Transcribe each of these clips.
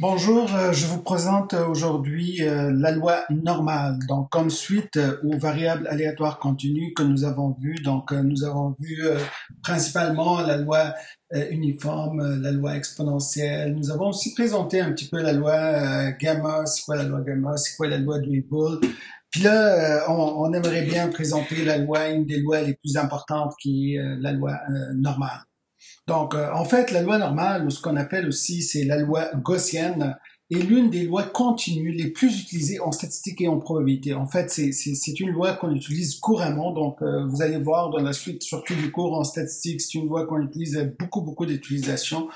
Bonjour, je vous présente aujourd'hui la loi normale. Donc, comme suite aux variables aléatoires continues que nous avons vues, nous avons vu principalement la loi uniforme, la loi exponentielle. Nous avons aussi présenté un petit peu la loi gamma, c'est quoi la loi gamma, c'est quoi la loi de Weibull. Puis là, on aimerait bien présenter la loi, une des lois les plus importantes qui est la loi normale. Donc, en fait, la loi normale, ou ce qu'on appelle aussi, c'est la loi gaussienne, est l'une des lois continues les plus utilisées en statistique et en probabilité. En fait, c'est une loi qu'on utilise couramment. Donc, vous allez voir dans la suite, surtout du cours en statistique, c'est une loi qu'on utilise avec beaucoup d'utilisation.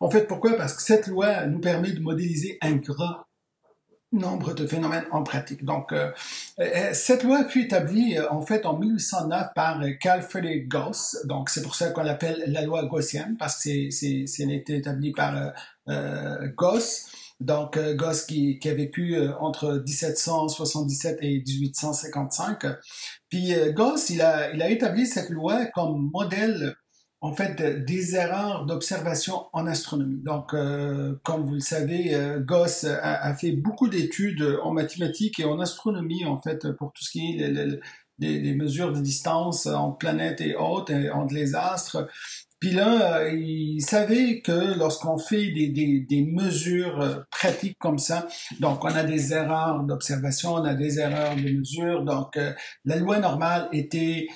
En fait, pourquoi? Parce que cette loi nous permet de modéliser un grand nombre de phénomènes en pratique. Donc, cette loi fut établie en fait en 1809 par Carl Friedrich Gauss. Donc, c'est pour ça qu'on l'appelle la loi gaussienne parce que c'est été établi par Gauss. Donc, Gauss qui a vécu entre 1777 et 1855. Puis Gauss, il a établi cette loi comme modèle en fait, des erreurs d'observation en astronomie. Donc, comme vous le savez, Gauss a fait beaucoup d'études en mathématiques et en astronomie, en fait, pour tout ce qui est les mesures de distance entre planètes et autres, entre les astres. Puis là, il savait que lorsqu'on fait des mesures pratiques comme ça, donc on a des erreurs d'observation, on a des erreurs de mesure, donc la loi normale était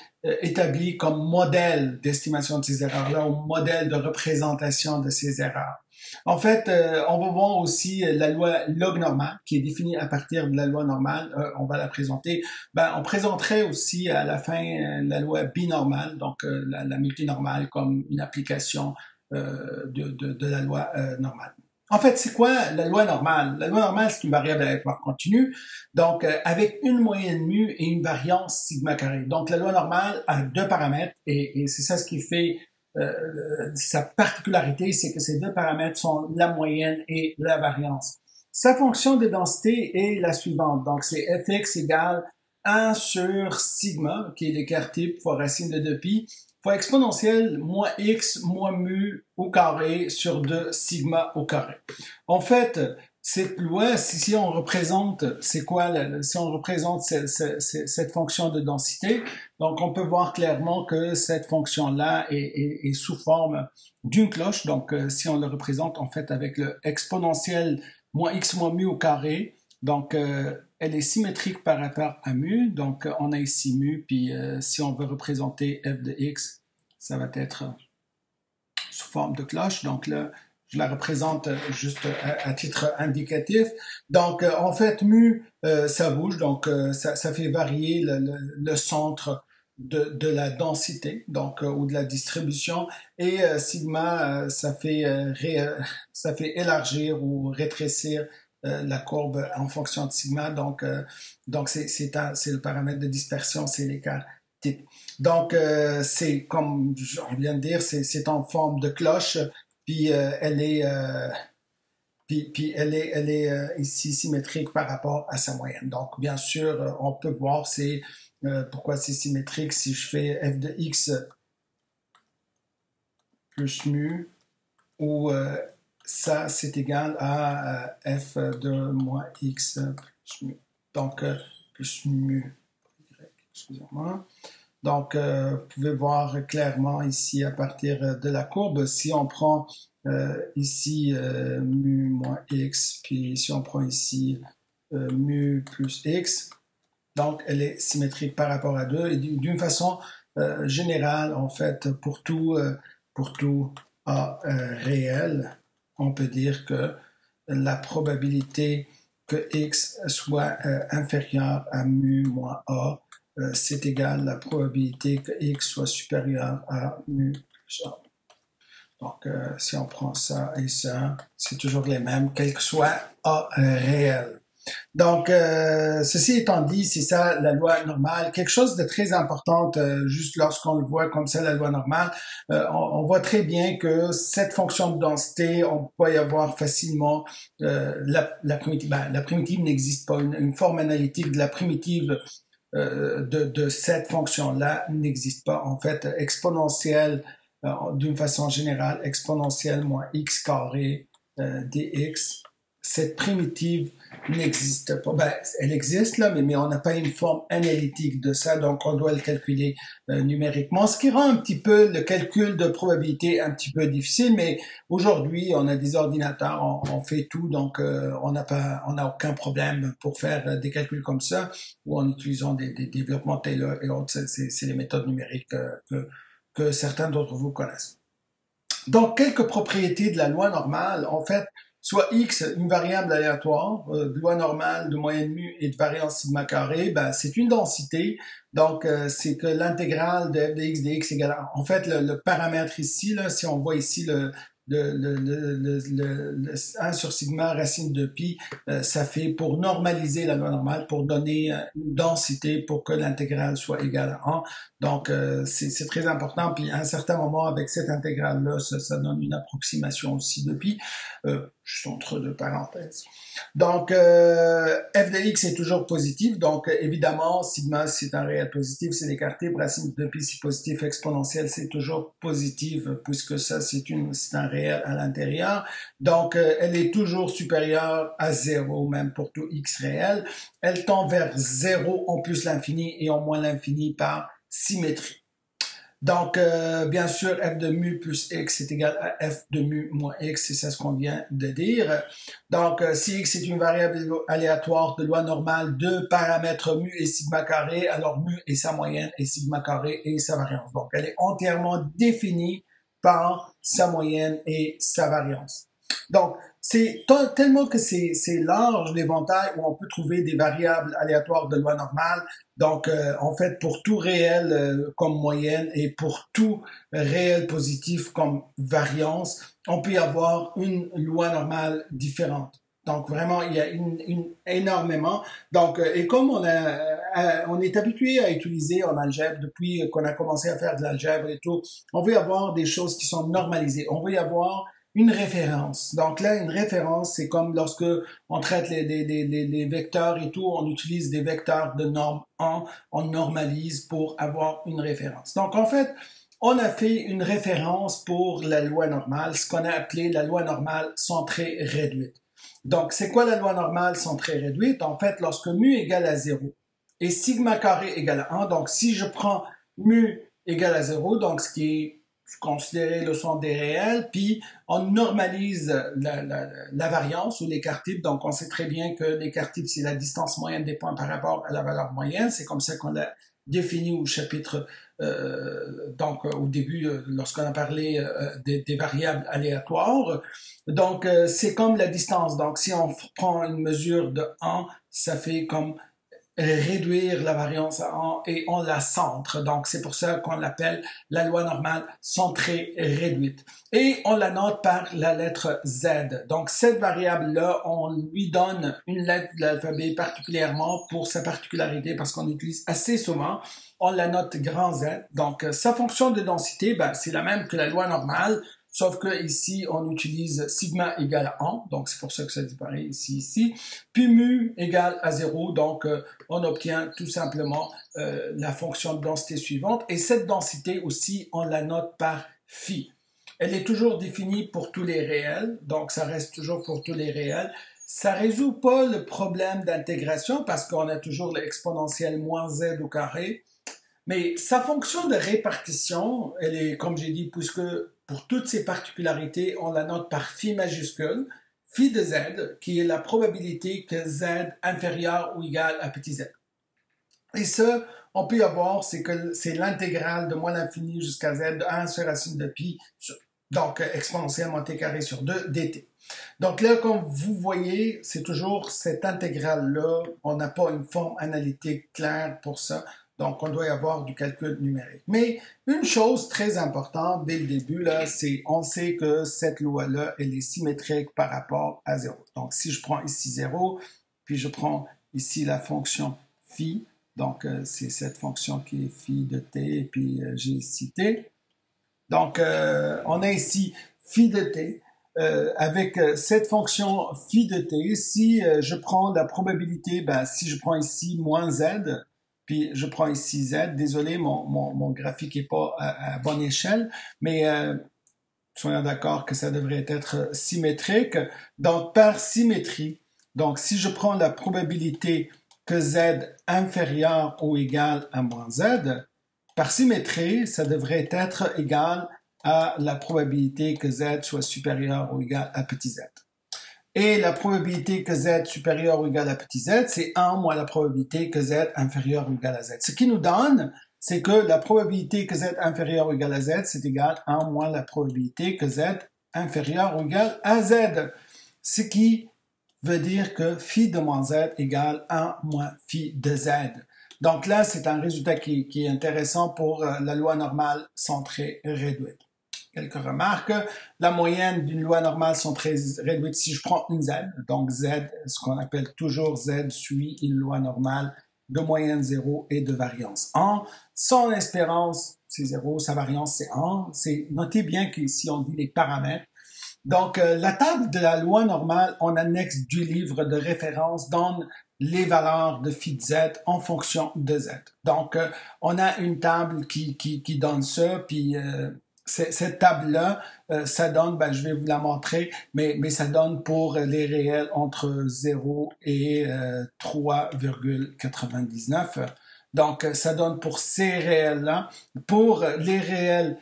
établie comme modèle d'estimation de ces erreurs-là, ou modèle de représentation de ces erreurs. En fait, on va voir aussi la loi log normale, qui est définie à partir de la loi normale. On va la présenter. On présenterait aussi à la fin la loi binormale, donc la multinormale, comme une application de la loi normale. En fait, c'est quoi la loi normale? La loi normale, c'est une variable aléatoire continue, donc avec une moyenne mu et une variance sigma carré. Donc, la loi normale a deux paramètres et c'est ça ce qui fait sa particularité, c'est que ces deux paramètres sont la moyenne et la variance. Sa fonction de densité est la suivante. Donc, c'est fx égale 1 sur sigma, qui est l'écart type fois racine de 2pi, fois exponentielle moins x moins mu au carré sur 2 sigma au carré. En fait, cette loi, si on représente, c'est quoi, si on représente cette fonction de densité, donc on peut voir clairement que cette fonction-là est sous forme d'une cloche. Donc, si on le représente en fait avec le exponentiel moins x moins mu au carré, donc elle est symétrique par rapport à mu. Donc, on a ici mu, puis si on veut représenter f de x, ça va être sous forme de cloche. Donc là, je la représente juste à titre indicatif. Donc, en fait, mu, ça bouge, donc ça fait varier le centre de la densité, donc ou de la distribution, et sigma, ça fait élargir ou rétrécir la courbe en fonction de sigma. Donc c'est le paramètre de dispersion, c'est l'écart type. Donc, c'est comme on vient de dire, c'est en forme de cloche. Puis elle est ici symétrique par rapport à sa moyenne. Donc, bien sûr, on peut voir pourquoi c'est symétrique si je fais f de x plus mu, ou ça, c'est égal à f de moins x plus mu. Donc, plus mu, excusez-moi. Donc, vous pouvez voir clairement ici à partir de la courbe, si on prend ici mu moins x, puis si on prend ici mu plus x, donc elle est symétrique par rapport à 2, et d'une façon générale, en fait, pour tout A réel, on peut dire que la probabilité que x soit inférieur à mu moins A, c'est égal à la probabilité que x soit supérieur à mu plus a. Donc, si on prend ça et ça, c'est toujours les mêmes, quel que soit a réel. Donc, ceci étant dit, c'est ça la loi normale. Quelque chose de très important, juste lorsqu'on le voit comme ça, la loi normale, on voit très bien que cette fonction de densité, on peut y avoir facilement la primitive. La primitive n'existe pas. Une forme analytique de la primitive de cette fonction-là n'existe pas. En fait, exponentielle, d'une façon générale, exponentielle moins x carré dx, cette primitive n'existe pas. Ben, elle existe là, mais on n'a pas une forme analytique de ça, donc on doit le calculer numériquement, ce qui rend un petit peu le calcul de probabilité un petit peu difficile, mais aujourd'hui, on a des ordinateurs, on fait tout, donc on n'a aucun problème pour faire des calculs comme ça, ou en utilisant des développements Taylor et autres, c'est les méthodes numériques que certains d'entre vous connaissent. Donc, quelques propriétés de la loi normale, en fait, soit x, une variable aléatoire, de loi normale, de moyenne mu et de variance sigma carré, ben, c'est une densité. Donc, c'est que l'intégrale de f de x dx égale à 1. En fait, le paramètre ici, là, si on voit ici le 1 sur sigma racine de pi, ça fait pour normaliser la loi normale, pour donner une densité pour que l'intégrale soit égale à 1. Donc, c'est très important. Puis, à un certain moment, avec cette intégrale-là, ça donne une approximation aussi de pi. Juste entre deux parenthèses. Donc, f de x est toujours positif. Donc, évidemment, sigma, c'est un réel positif, c'est écarté. Racine de pi, c'est positif. Exponentielle, c'est toujours positif, puisque ça, c'est un réel à l'intérieur. Donc, elle est toujours supérieure à 0, même pour tout x réel. Elle tend vers 0 en plus l'infini et en moins l'infini par symétrie. Donc, bien sûr, f de mu plus x est égal à f de mu moins x, c'est ça ce qu'on vient de dire. Donc, si x est une variable aléatoire de loi normale de paramètres mu et sigma carré, alors mu est sa moyenne et sigma carré est sa variance. Donc, elle est entièrement définie par sa moyenne et sa variance. Donc, c'est tellement que c'est large l'éventail où on peut trouver des variables aléatoires de loi normale. Donc, en fait, pour tout réel comme moyenne et pour tout réel positif comme variance, on peut y avoir une loi normale différente. Donc, vraiment, il y a énormément. Donc, et comme on est habitué à utiliser en algèbre depuis qu'on a commencé à faire de l'algèbre et tout, on veut y avoir des choses qui sont normalisées. On veut y avoir une référence. Donc là, une référence, c'est comme lorsque on traite les vecteurs et tout, on utilise des vecteurs de norme 1, on normalise pour avoir une référence. Donc en fait, on a fait une référence pour la loi normale, ce qu'on a appelé la loi normale centrée réduite. Donc c'est quoi la loi normale centrée réduite? En fait, lorsque mu égale à 0 et sigma carré égale à 1, donc si je prends mu égale à 0, donc ce qui est considérer le son des réels, puis on normalise la variance ou l'écart type. Donc, on sait très bien que l'écart type, c'est la distance moyenne des points par rapport à la valeur moyenne. C'est comme ça qu'on l'a défini au chapitre, donc au début, lorsqu'on a parlé des variables aléatoires. Donc, c'est comme la distance. Donc, si on prend une mesure de 1, ça fait comme réduire la variance à 1 et on la centre. Donc, c'est pour ça qu'on l'appelle la loi normale centrée réduite. Et on la note par la lettre Z. Donc, cette variable-là, on lui donne une lettre de l'alphabet particulièrement pour sa particularité parce qu'on l'utilise assez souvent. On la note grand Z. Donc, sa fonction de densité, ben, c'est la même que la loi normale. Sauf que ici, on utilise sigma égale à 1, donc c'est pour ça que ça disparaît ici. Puis mu égale à 0, donc on obtient tout simplement la fonction de densité suivante. Et cette densité aussi, on la note par phi. Elle est toujours définie pour tous les réels, donc ça reste toujours pour tous les réels. Ça résout pas le problème d'intégration parce qu'on a toujours l'exponentielle moins z au carré. Mais sa fonction de répartition, elle est, comme j'ai dit, puisque pour toutes ces particularités, on la note par phi majuscule, phi de z, qui est la probabilité que z inférieur ou égal à petit z. Et ça, on peut y avoir, c'est que c'est l'intégrale de moins l'infini jusqu'à z de 1 sur racine de pi, donc exponentielle montée carré sur 2 dt. Donc là, comme vous voyez, c'est toujours cette intégrale-là, on n'a pas une forme analytique claire pour ça. Donc, on doit y avoir du calcul numérique. Mais une chose très importante dès le début, là, c'est on sait que cette loi-là, elle est symétrique par rapport à 0. Donc, si je prends ici 0, puis je prends ici la fonction phi, donc c'est cette fonction qui est phi de t, et puis j'ai ici t. Donc, on a ici phi de t. Avec cette fonction phi de t, si je prends la probabilité, ben, si je prends ici moins z, puis je prends ici Z. Désolé, mon graphique est pas à bonne échelle, mais soyons d'accord que ça devrait être symétrique. Donc, par symétrie, donc si je prends la probabilité que z inférieur ou égal à moins z, par symétrie, ça devrait être égal à la probabilité que z soit supérieur ou égal à petit z. Et la probabilité que z supérieur ou égal à petit z, c'est 1 moins la probabilité que z inférieur ou égal à z. Ce qui nous donne, c'est que la probabilité que z inférieur ou égal à z, c'est égal à 1 moins la probabilité que z inférieur ou égal à z. Ce qui veut dire que phi de moins z égale 1 moins phi de z. Donc là, c'est un résultat qui est intéressant pour la loi normale centrée réduite. Quelques remarques. La moyenne d'une loi normale centrée réduite, si je prends une z, donc z, ce qu'on appelle toujours z suit une loi normale de moyenne 0 et de variance 1. Son espérance, c'est 0, sa variance, c'est 1. Notez bien qu'ici, on dit les paramètres. Donc, la table de la loi normale en annexe du livre de référence donne les valeurs de phi de z en fonction de z. Donc, on a une table qui donne ça, puis cette table-là, ça donne, je vais vous la montrer, mais ça donne pour les réels entre 0 et 3,99. Donc, ça donne pour ces réels-là. Pour les réels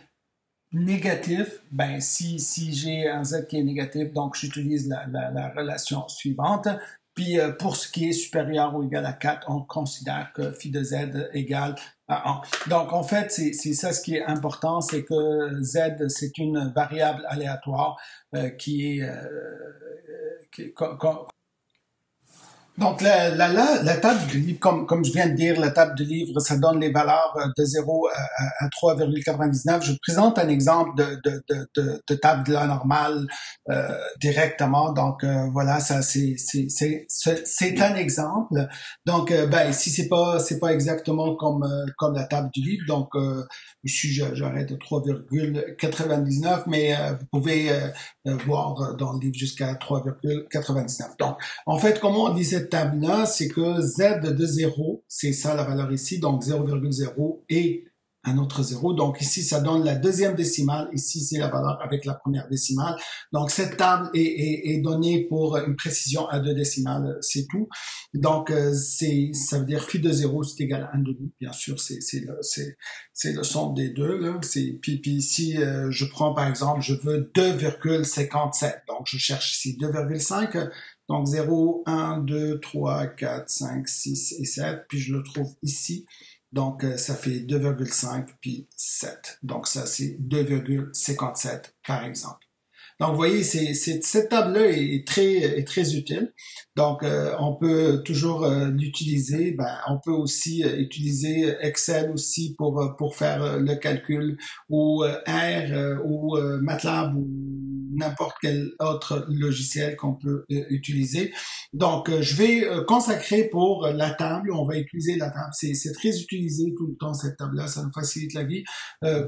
négatif, si j'ai un z qui est négatif, donc j'utilise la relation suivante. Puis pour ce qui est supérieur ou égal à 4, on considère que phi de z égale à 1. Donc en fait, c'est ça ce qui est important, c'est que z, c'est une variable aléatoire qui est donc, la table du livre, comme je viens de dire, la table du livre, ça donne les valeurs de 0 à 3,99. Je présente un exemple de table de la normale directement. Donc, voilà, ça c'est un exemple. Donc, ici, c'est pas exactement comme la table du livre. Donc, ici, j'arrête à 3,99, mais vous pouvez voir dans le livre jusqu'à 3,99. Donc, en fait, comment on dit cette table-là, c'est que z de 0, c'est ça la valeur ici, donc 0,0 et un autre 0. Donc ici, ça donne la deuxième décimale. Ici, c'est la valeur avec la première décimale. Donc cette table est donnée pour une précision à 2 décimales, c'est tout. Donc ça veut dire phi de 0, c'est égal à 1,5. Bien sûr, c'est le somme des deux. Là. Puis ici, je prends par exemple, je veux 2,57. Donc je cherche ici 2,5. Donc 0, 1, 2, 3, 4, 5, 6 et 7. Puis je le trouve ici. Donc ça fait 2,5 puis 7. Donc ça c'est 2,57 par exemple. Donc, vous voyez, cette table-là est très utile. Donc, on peut toujours l'utiliser. On peut aussi utiliser Excel aussi pour faire le calcul ou R ou MATLAB ou n'importe quel autre logiciel qu'on peut utiliser. Donc, je vais consacrer pour la table. On va utiliser la table. C'est très utilisé tout le temps, cette table-là. Ça nous facilite la vie.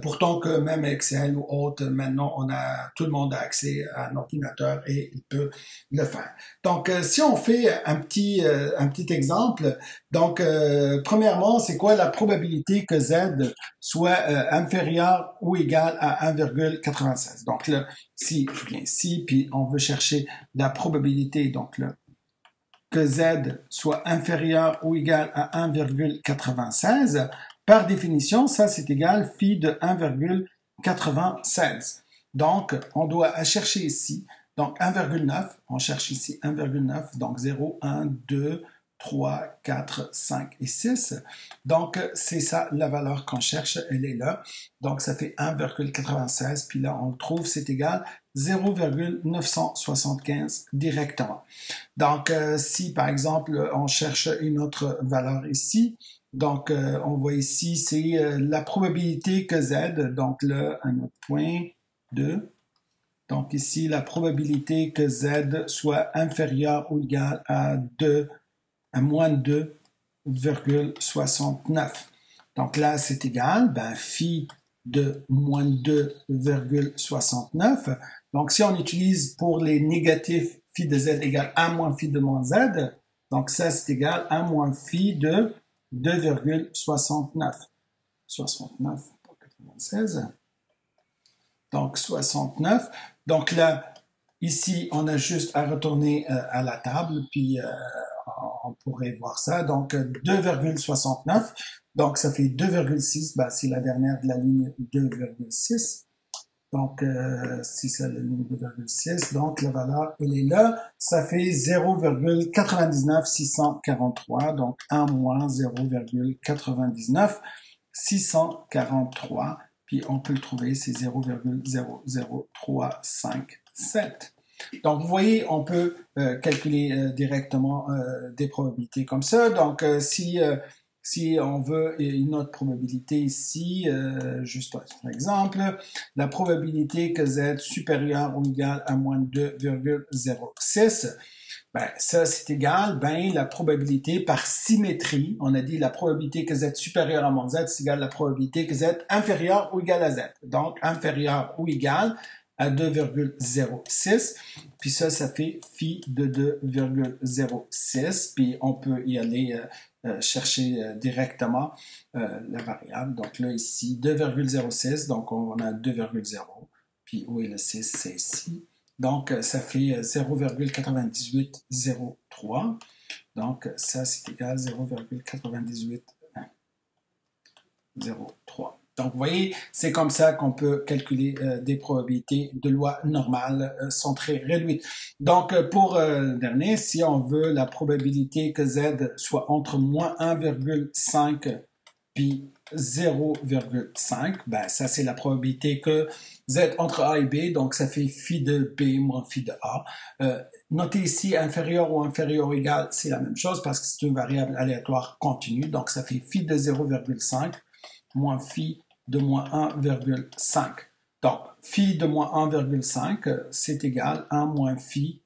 Pourtant que même Excel ou autre, maintenant, tout le monde a accès à un ordinateur et il peut le faire. Donc, si on fait un petit exemple, donc, premièrement, c'est quoi la probabilité que Z soit inférieur ou égal à 1,96? Donc là, si je viens ici, puis on veut chercher la probabilité, donc là, que Z soit inférieur ou égal à 1,96, par définition, ça c'est égal phi de 1,96. Donc, on doit chercher ici, donc 1,9, on cherche ici 1,9, donc 0, 1, 2, 3, 4, 5 et 6. Donc, c'est ça la valeur qu'on cherche, elle est là. Donc, ça fait 1,96, puis là, on le trouve, c'est égal 0,975 directement. Donc, si par exemple, on cherche une autre valeur ici, donc on voit ici, c'est la probabilité que Z, donc là, un autre point, 2. Donc ici, la probabilité que Z soit inférieur ou égal à moins 2,69. Donc là, c'est égal, phi de moins 2,69. Donc si on utilise pour les négatifs phi de Z égale 1 moins phi de moins Z, donc ça c'est égal à 1 moins phi de 2,69. 69 pour 96. donc 69. Donc là, ici, on a juste à retourner à la table, puis on pourrait voir ça. Donc 2,69, donc ça fait 2,6, ben, c'est la dernière de la ligne 2,6. Donc, si c'est la ligne 2,6, donc la valeur, elle est là. Ça fait 0,99643, donc 1 moins 0,99643. Puis on peut le trouver, c'est 0,00357. Donc, vous voyez, on peut calculer directement des probabilités comme ça. Donc, si on veut une autre probabilité ici, juste par exemple, la probabilité que z supérieur ou égal à moins 2,06, ben, ça c'est égal, ben, la probabilité par symétrie, on a dit la probabilité que z supérieur à moins z, c'est égal à la probabilité que z inférieur ou égal à z. Donc, inférieur ou égal à 2,06, puis ça fait phi de 2,06, puis on peut y aller chercher directement la variable. Donc là, ici, 2,06, donc on a 2,0, puis où est le 6? C'est ici. Donc, ça fait 0,9803. Donc, ça, c'est égal à 0,9803. Donc, vous voyez, c'est comme ça qu'on peut calculer des probabilités de loi normale sont très réduites. Donc, pour le dernier, si on veut la probabilité que z soit entre moins 1,5 puis 0,5, ben ça c'est la probabilité que z entre a et b, donc ça fait phi de b moins phi de a. Notez ici inférieur ou inférieur ou égal, c'est la même chose parce que c'est une variable aléatoire continue, donc ça fait phi de 0,5 moins phi de moins 1,5. Donc, phi de moins 1,5, c'est égal à 1 moins phi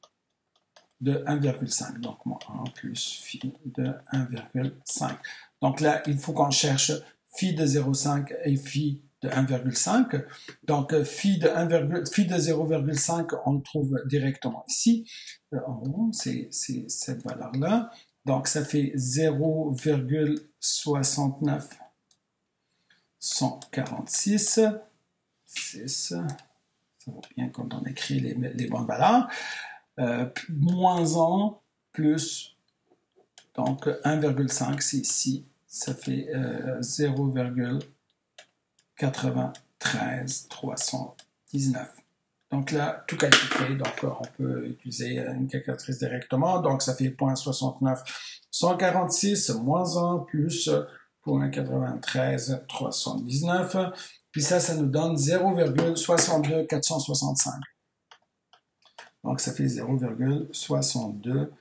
de 1,5. Donc, moins 1 plus phi de 1,5. Donc là, il faut qu'on cherche phi de 0,5 et phi de 1,5. Donc, phi de 0,5, on le trouve directement ici. En haut, c'est cette valeur-là. Donc, ça fait 0,69 146, 6, ça va bien quand on écrit les bonnes valeurs, moins 1 plus, donc 1,5, c'est ici, ça fait 0,93319. Donc là, tout calculé, donc on peut utiliser une calculatrice directement, donc ça fait 0,69 146 moins 1 plus 0,93 319, puis ça nous donne 0,62 465. Donc, ça fait 0,62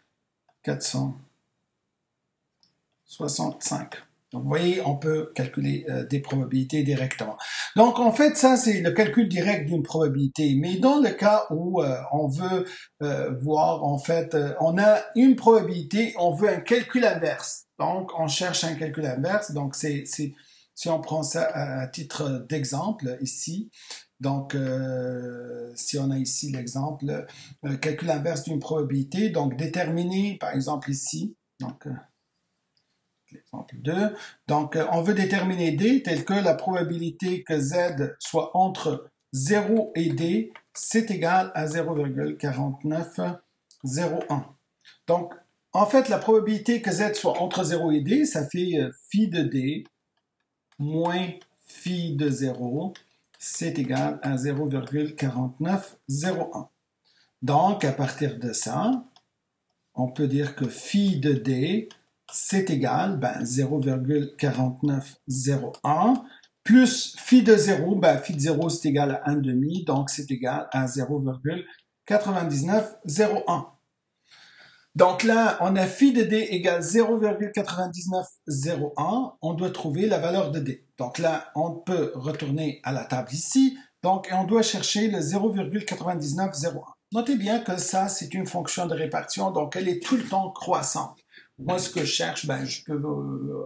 465. Donc, vous voyez, on peut calculer des probabilités directement. Donc, en fait, ça, c'est le calcul direct d'une probabilité. Mais dans le cas où on veut voir, en fait, on a une probabilité, on veut un calcul inverse. Donc, on cherche un calcul inverse. Donc, si on prend ça à titre d'exemple ici, donc, si on a ici l'exemple, calcul inverse d'une probabilité, donc déterminer, par exemple ici, donc l'exemple 2, donc on veut déterminer D tel que la probabilité que Z soit entre 0 et D, c'est égal à 0,4901. Donc, en fait, la probabilité que Z soit entre 0 et D, ça fait phi de D moins phi de 0, c'est égal à 0,4901. Donc, à partir de ça, on peut dire que phi de D, c'est égal, 0,4901, plus phi de 0, phi de 0, c'est égal à 1,5, donc c'est égal à 0,9901. Donc là, on a phi de D égale 0,9901. On doit trouver la valeur de D. Donc là, on peut retourner à la table ici. Donc, on doit chercher le 0,9901. Notez bien que ça, c'est une fonction de répartition. Donc, elle est tout le temps croissante. Moi, ce que je cherche, je peux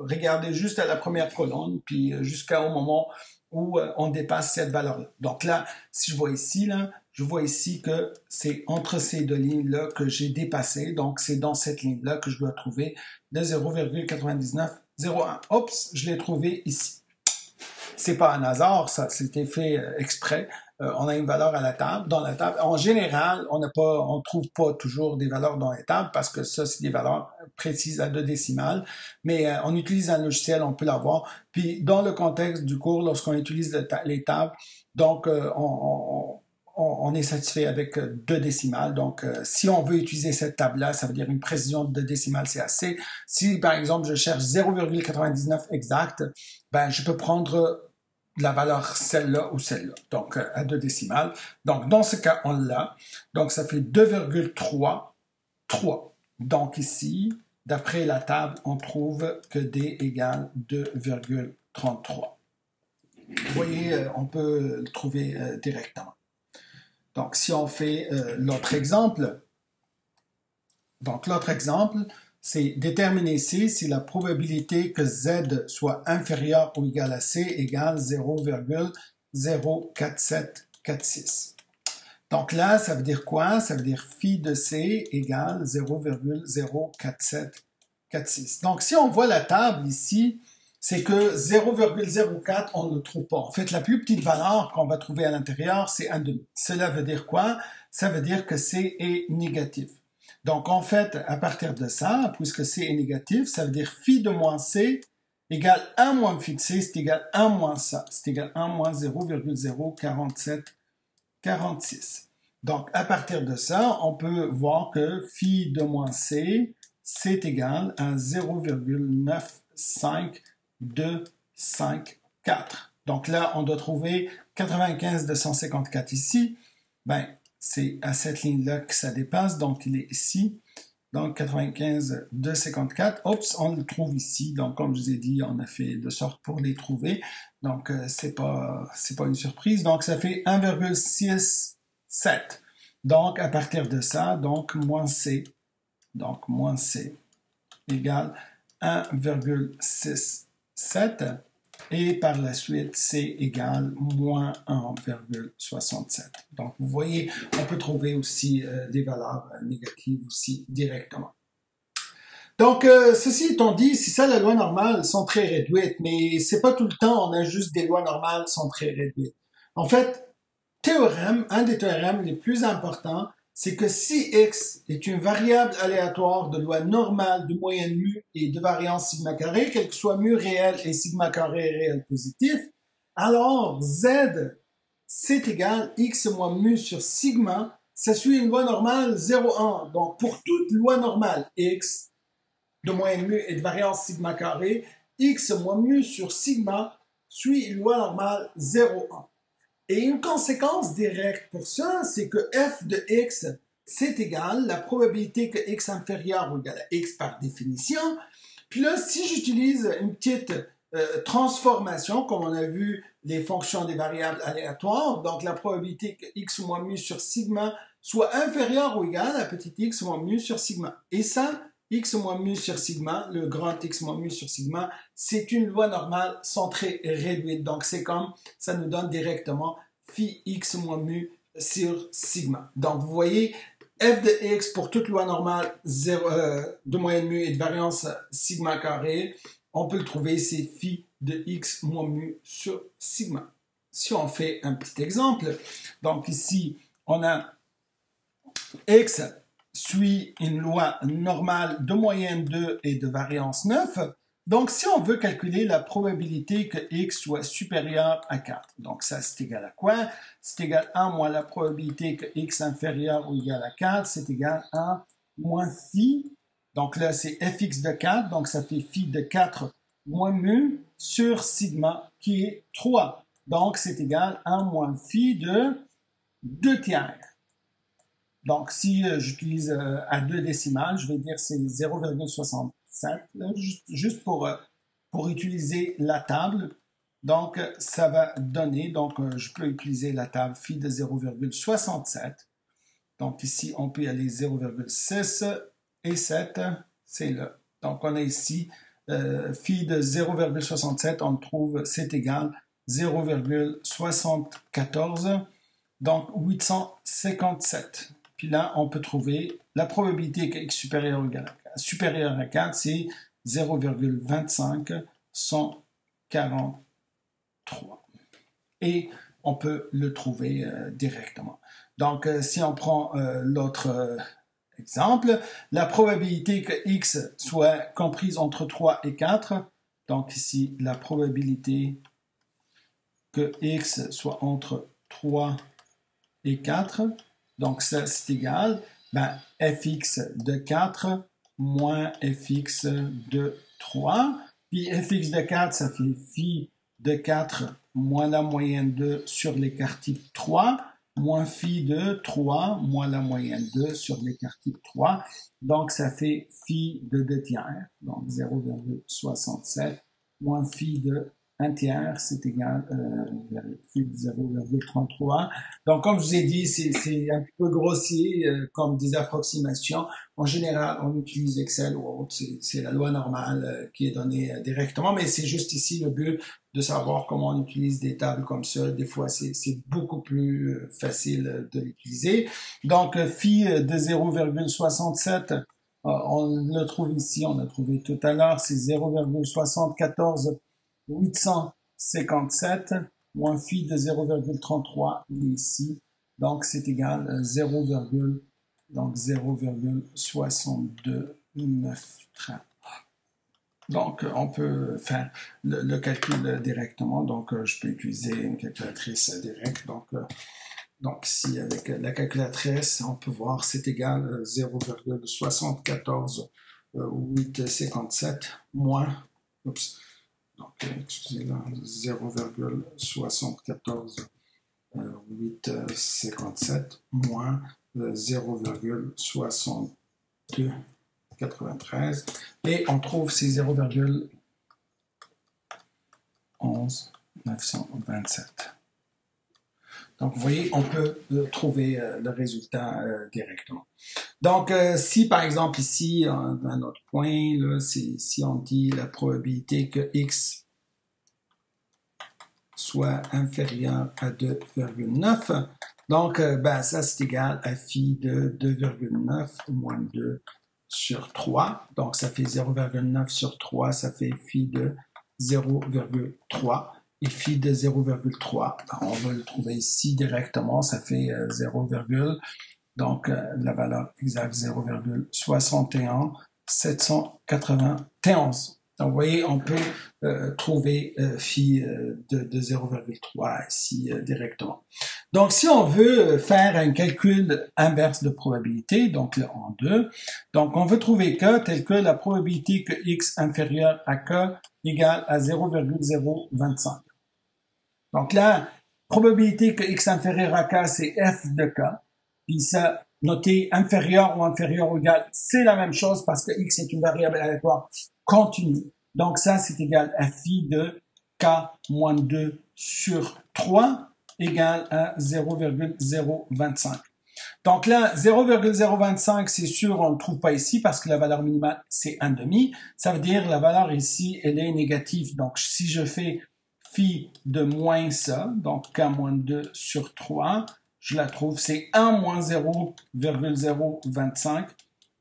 regarder juste à la première colonne, puis jusqu'au moment où on dépasse cette valeur-là. Donc là, si je vois ici, je vois ici que c'est entre ces deux lignes-là que j'ai dépassé. Donc, c'est dans cette ligne-là que je dois trouver le 0,9901. Oups, je l'ai trouvé ici. C'est pas un hasard, ça, c'était fait exprès. On a une valeur à la table, dans la table. En général, on trouve pas toujours des valeurs dans les tables parce que ça, c'est des valeurs précises à 2 décimales. Mais on utilise un logiciel, on peut l'avoir. Puis, dans le contexte du cours, lorsqu'on utilise les tables, donc, on est satisfait avec 2 décimales. Donc, si on veut utiliser cette table-là, ça veut dire une précision de 2 décimales, c'est assez. Si, par exemple, je cherche 0,99 exact, ben, je peux prendre la valeur celle-là ou celle-là. Donc, à 2 décimales. Donc, dans ce cas, on l'a. Donc, ça fait 2,3. Donc, ici, d'après la table, on trouve que D égale 2,33. Vous voyez, on peut le trouver directement. Donc, si on fait l'autre exemple, c'est déterminer C si la probabilité que Z soit inférieur ou égal à C égale 0,04746. Donc là, ça veut dire quoi? Ça veut dire phi de C égale 0,04746. Donc, si on voit la table ici, c'est que 0,04, on ne le trouve pas. En fait, la plus petite valeur qu'on va trouver à l'intérieur, c'est 1,5. Cela veut dire quoi? Ça veut dire que C est négatif. Donc, en fait, à partir de ça, puisque C est négatif, ça veut dire phi de moins C égale 1 moins phi de C, c'est égal à 1 moins ça. C'est égal à 1 moins 0,04746. Donc, à partir de ça, on peut voir que phi de moins C, c'est égal à 0,95254. Donc là, on doit trouver 95 de 154 ici. Ben, c'est à cette ligne-là que ça dépasse, donc il est ici. Donc 95 de 54. Oups, on le trouve ici. Donc, comme je vous ai dit, on a fait de sorte pour les trouver. Donc, c'est pas une surprise. Donc, ça fait 1,67. Donc, à partir de ça, donc moins C. Donc, moins C égale 1,67 et par la suite C égale moins 1,67. Donc vous voyez, on peut trouver aussi des valeurs négatives aussi directement. Donc ceci étant dit, c'est ça la loi normale sont très réduites, mais c'est pas tout le temps on a juste des lois normales sont très réduites. En fait, un des théorèmes les plus importants, c'est que si x est une variable aléatoire de loi normale de moyenne mu et de variance sigma carré, quel que soit mu réel et sigma carré réel positif, alors z, c'est égal x moins mu sur sigma, ça suit une loi normale 0,1. Donc pour toute loi normale x de moyenne mu et de variance sigma carré, x moins mu sur sigma suit une loi normale 0,1. Et une conséquence directe pour ça, c'est que f de x, c'est égal la probabilité que x inférieur ou égal à x par définition. Puis là, si j'utilise une petite transformation, comme on a vu les fonctions des variables aléatoires, donc la probabilité que x moins mu sur sigma soit inférieur ou égal à petit x moins mu sur sigma. Et ça, x moins mu sur sigma, le grand x moins mu sur sigma, c'est une loi normale centrée réduite. Donc, c'est comme ça nous donne directement phi x moins mu sur sigma. Donc, vous voyez, f de x pour toute loi normale de moyenne mu et de variance sigma carré, on peut le trouver, c'est phi de x moins mu sur sigma. Si on fait un petit exemple, donc ici, on a x suit une loi normale de moyenne 2 et de variance 9. Donc, si on veut calculer la probabilité que x soit supérieur à 4, donc ça, c'est égal à quoi? C'est égal à 1 moins la probabilité que x inférieur ou égal à 4, c'est égal à moins phi. Donc là, c'est fx de 4, donc ça fait phi de 4 moins mu sur sigma, qui est 3. Donc, c'est égal à moins phi de 2 tiers. Donc, si j'utilise à 2 décimales, je vais dire c'est 0,67, juste pour utiliser la table. Donc, ça va donner, donc je peux utiliser la table phi de 0,67. Donc, ici, on peut aller 0,6 et 7, c'est là. Donc, on a ici phi de 0,67, on trouve, c'est égal 0,74, donc 857. Puis là, on peut trouver la probabilité que x supérieur à 4, c'est 0,25 143. 3. Et on peut le trouver directement. Donc, si on prend l'autre exemple, la probabilité que x soit comprise entre 3 et 4, donc ici, la probabilité que x soit entre 3 et 4, donc ça c'est égal, ben, fx de 4 moins fx de 3, puis fx de 4, ça fait phi de 4 moins la moyenne 2 sur l'écart type 3, moins phi de 3 moins la moyenne 2 sur l'écart type 3. Donc, ça fait phi de 2 tiers, donc 0,67, moins phi de 1 tiers, c'est égal à 0,33. Donc, comme je vous ai dit, c'est un peu grossier comme des approximations. En général, on utilise Excel ou autre. C'est la loi normale qui est donnée directement, mais c'est juste ici le but de savoir comment on utilise des tables comme ça. Des fois, c'est beaucoup plus facile de l'utiliser. Donc, phi de 0,67, on le trouve ici, on l'a trouvé tout à l'heure, c'est 0,74 857 moins phi de 0,33, il est ici, donc c'est égal à 0,6293. Donc, on peut faire le calcul directement, donc je peux utiliser une calculatrice directe, donc ici, avec la calculatrice, on peut voir c'est égal à 0,74 857 moins, oups, donc, excusez-moi, 0,74 857 moins 0,6293 et on trouve ces 0,11 927. Donc, vous voyez, on peut trouver le résultat directement. Donc, si par exemple ici, un autre point, là, si on dit la probabilité que x soit inférieur à 2,9, donc ben, ça c'est égal à phi de 2,9 moins 2 sur 3. Donc, ça fait 0,9 sur 3, ça fait phi de 0,3. Et phi de 0,3, on va le trouver ici directement, ça fait 0, donc la valeur exacte 0,61 791. Donc vous voyez, on peut trouver phi de 0,3 ici directement. Donc si on veut faire un calcul inverse de probabilité, donc le en 2, donc on veut trouver k tel que la probabilité que x inférieur à k égale à 0,025. Donc là, probabilité que x inférieur à k, c'est f de k. Puis ça, noté inférieur ou inférieur ou égal, c'est la même chose parce que x est une variable aléatoire continue. Donc ça, c'est égal à phi de k moins 2 sur 3 égale à 0,025. Donc là, 0,025, c'est sûr, on ne le trouve pas ici parce que la valeur minimale, c'est 1,5. Ça veut dire la valeur ici, elle est négative. Donc si je fais phi de moins ça, donc k moins 2 sur 3, je la trouve, c'est 1 moins 0,025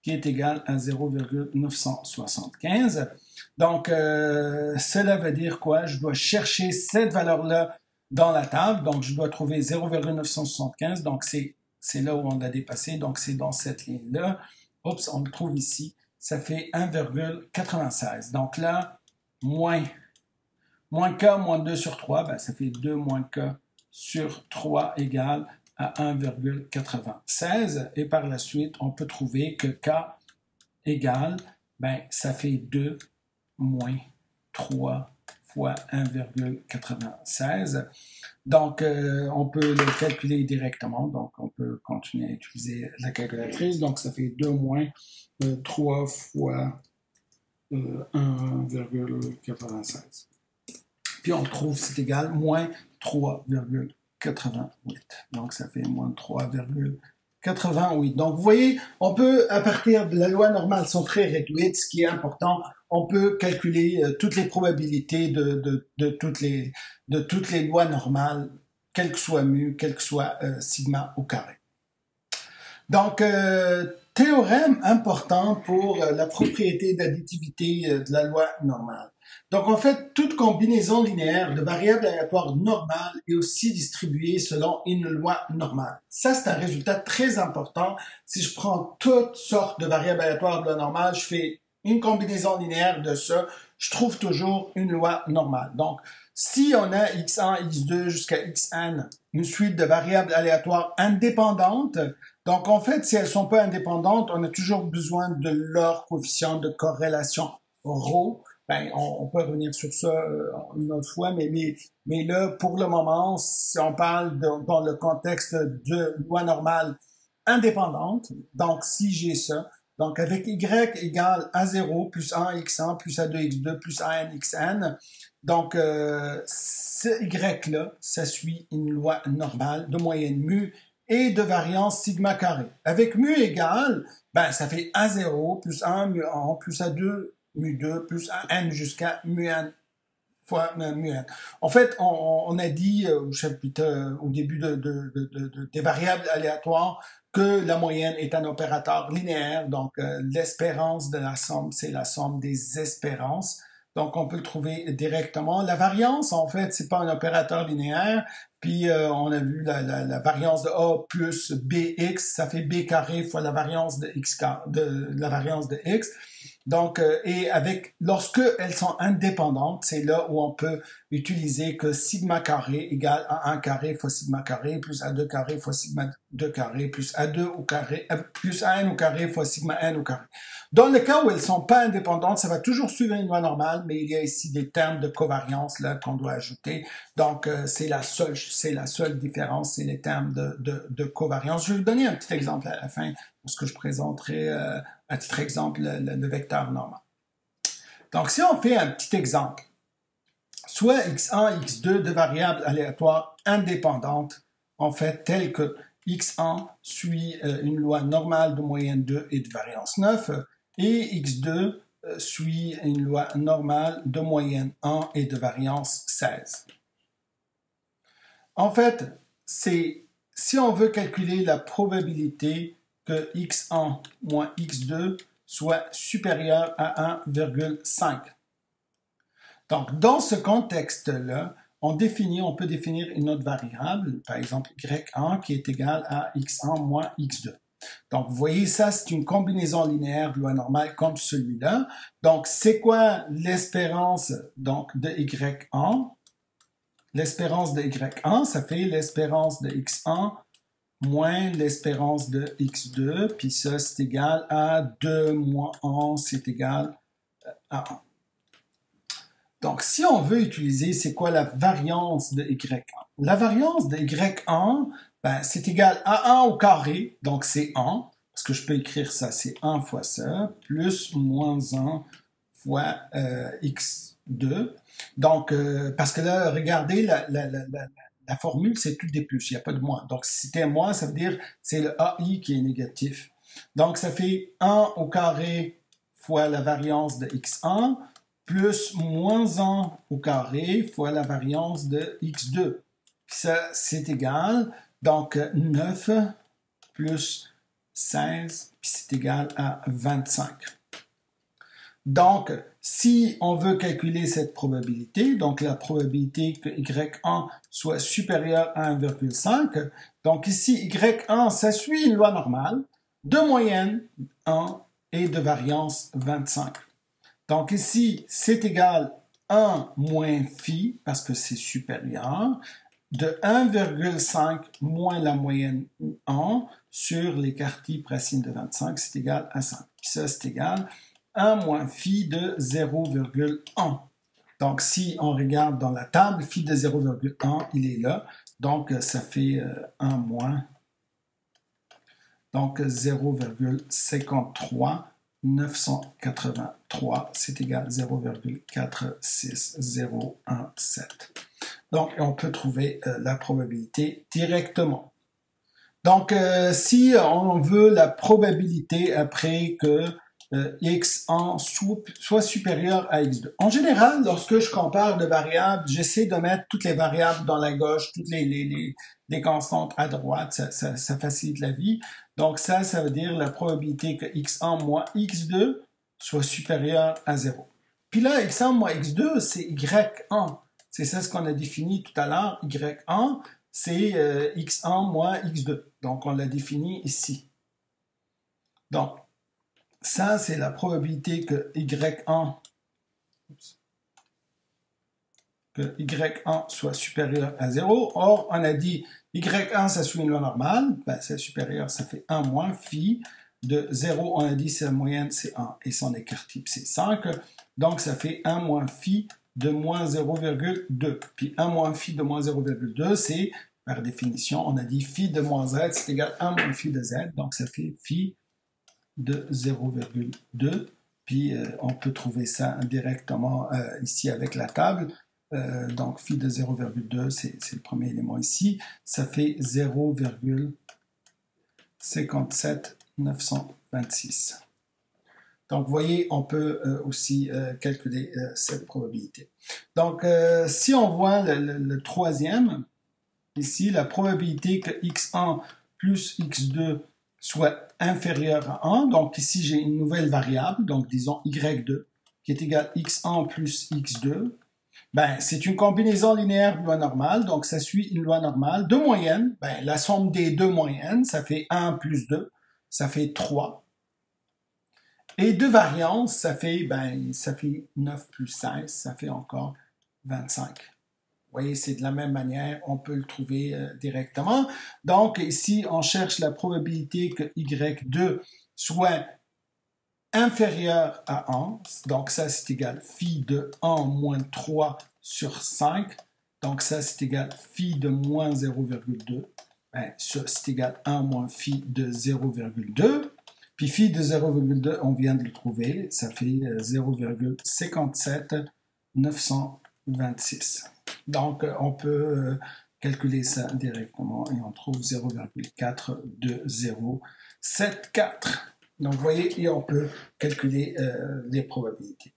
qui est égal à 0,975. Donc, cela veut dire quoi? Je dois chercher cette valeur-là dans la table, donc je dois trouver 0,975, donc c'est là où on l'a dépassé, donc c'est dans cette ligne-là. Oups, on le trouve ici, ça fait 1,96. Donc là, moins k moins 2 sur 3, ben, ça fait 2 moins k sur 3 égale à 1,96. Et par la suite, on peut trouver que k égale, ben, ça fait 2 moins 3 fois 1,96. Donc, on peut le calculer directement. Donc, on peut continuer à utiliser la calculatrice. Donc, ça fait 2 moins 3 fois 1,96. Puis on trouve c'est égal moins 3,88. Donc ça fait moins 3,88. Donc vous voyez, on peut, à partir de la loi normale, sont très réduites, ce qui est important, on peut calculer toutes les probabilités de toutes les lois normales, quel que soit mu, quel que soit sigma au carré. Donc, Théorème important pour la propriété d'additivité de la loi normale. Donc, en fait, toute combinaison linéaire de variables aléatoires normales est aussi distribuée selon une loi normale. Ça, c'est un résultat très important. Si je prends toutes sortes de variables aléatoires de loi normale, je fais une combinaison linéaire de ça, je trouve toujours une loi normale. Donc, si on a x1, x2 jusqu'à xn, une suite de variables aléatoires indépendantes, donc en fait, si elles sont pas indépendantes, on a toujours besoin de leur coefficient de corrélation ρ. Ben, on peut revenir sur ça une autre fois, mais là, pour le moment, si on parle dans le contexte de loi normale indépendante, donc si j'ai ça, donc avec y égale a0 plus 1 x1 plus a2 x2 plus an xn, donc ce y-là, ça suit une loi normale de moyenne mu et de variance sigma carré. Avec mu égale, ben ça fait a0 plus 1 mu 1 plus a2 mu 2 plus n jusqu'à mu n fois mu n. En fait, on a dit au chapitre, au début des variables aléatoires que la moyenne est un opérateur linéaire, donc l'espérance de la somme, c'est la somme des espérances. Donc, on peut le trouver directement. La variance, en fait, c'est pas un opérateur linéaire. Puis, on a vu la variance de A plus BX, ça fait B carré fois la variance de X, la variance de X. Donc, et lorsque elles sont indépendantes, c'est là où on peut utiliser que sigma carré égale à 1 carré fois sigma carré plus A2 carré fois sigma 2 carré plus A2 au carré, plus AN au carré fois sigma N au carré. Dans le cas où elles sont pas indépendantes, ça va toujours suivre une loi normale, mais il y a ici des termes de covariance là qu'on doit ajouter. Donc, c'est la seule différence, c'est les termes de covariance. Je vais vous donner un petit exemple à la fin, parce que je présenterai à titre exemple le vecteur normal. Donc, si on fait un petit exemple, soit x1, x2, deux variables aléatoires indépendantes, en fait, telles que x1 suit une loi normale de moyenne 2 et de variance 9, et x2 suit une loi normale de moyenne 1 et de variance 16. En fait, si on veut calculer la probabilité que x1 moins x2 soit supérieur à 1,5. Donc, dans ce contexte-là, on peut définir une autre variable, par exemple y1, qui est égale à x1 moins x2. Donc, vous voyez, ça, c'est une combinaison linéaire de loi normale comme celui-là. Donc, c'est quoi l'espérance donc de y1? L'espérance de y1, ça fait l'espérance de x1 moins l'espérance de x2, puis ça, c'est égal à 2 moins 1, c'est égal à 1. Donc, si on veut utiliser, c'est quoi la variance de y1? La variance de y1, ben, c'est égal à 1 au carré, donc c'est 1, parce que je peux écrire ça, c'est 1 fois ça, plus moins 1 fois x2. Donc, parce que là, regardez, la formule, c'est tout des plus, il n'y a pas de moins. Donc, si c'était moins, ça veut dire c'est le AI qui est négatif. Donc, ça fait 1 au carré fois la variance de x1 plus moins 1 au carré fois la variance de x2. Puis ça, c'est égal, donc 9 plus 16, puis c'est égal à 25. Donc, si on veut calculer cette probabilité, donc la probabilité que y1 soit supérieur à 1,5, donc ici, y1, ça suit une loi normale de moyenne 1 et de variance 25. Donc ici, c'est égal 1 moins phi, parce que c'est supérieur, de 1,5 moins la moyenne 1 sur l'écart-type racine de 25, c'est égal à 5. Puis ça, c'est égal 1 moins phi de 0,1. Donc, si on regarde dans la table, phi de 0,1, il est là. Donc, ça fait 1 moins. Donc, 0,53 983, c'est égal à 0,46017. Donc, on peut trouver la probabilité directement. Donc, si on veut la probabilité après que x1 soit supérieur à x2. En général, lorsque je compare deux variables, j'essaie de mettre toutes les variables dans la gauche, toutes les constantes à droite, ça facilite la vie. Donc ça veut dire la probabilité que x1 moins x2 soit supérieur à 0. Puis là, x1 moins x2, c'est y1. C'est ça ce qu'on a défini tout à l'heure. y1, c'est x1 moins x2. Donc on l'a défini ici. Donc, ça, c'est la probabilité que y1 soit supérieur à 0. Or, on a dit y1, ça suit une loi normale. Ben, c'est supérieur, ça fait 1 moins phi. De 0, on a dit sa moyenne, c'est 1. Et son écart type, c'est 5. Donc, ça fait 1 moins phi de moins 0,2. Puis 1 moins phi de moins 0,2, c'est, par définition, on a dit phi de moins z, c'est égal à 1 moins phi de z. Donc, ça fait phi de 0,2. Puis, on peut trouver ça directement ici avec la table. Donc, phi de 0,2, c'est le premier élément ici. Ça fait 0,57926. Donc, vous voyez, on peut aussi calculer cette probabilité. Donc, si on voit le troisième, ici, la probabilité que x1 plus x2 soit inférieur à 1. Donc, ici, j'ai une nouvelle variable, donc disons y2, qui est égale à x1 plus x2. Ben, c'est une combinaison linéaire de loi normale, donc ça suit une loi normale. De moyenne, ben, la somme des deux moyennes, ça fait 1 plus 2, ça fait 3. Et de variance, ça fait 9 plus 16, ça fait encore 25. Vous voyez, c'est de la même manière, on peut le trouver directement. Donc, ici, on cherche la probabilité que y2 soit inférieur à 1. Donc, ça, c'est égal à phi de 1 moins 3 sur 5. Donc, ça, c'est égal à phi de moins 0,2. Ben, ça, c'est égal à 1 moins phi de 0,2. Puis, phi de 0,2, on vient de le trouver. Ça fait 0,57926. Donc, on peut calculer ça directement et on trouve 0,42074. Donc, vous voyez, et on peut calculer les probabilités.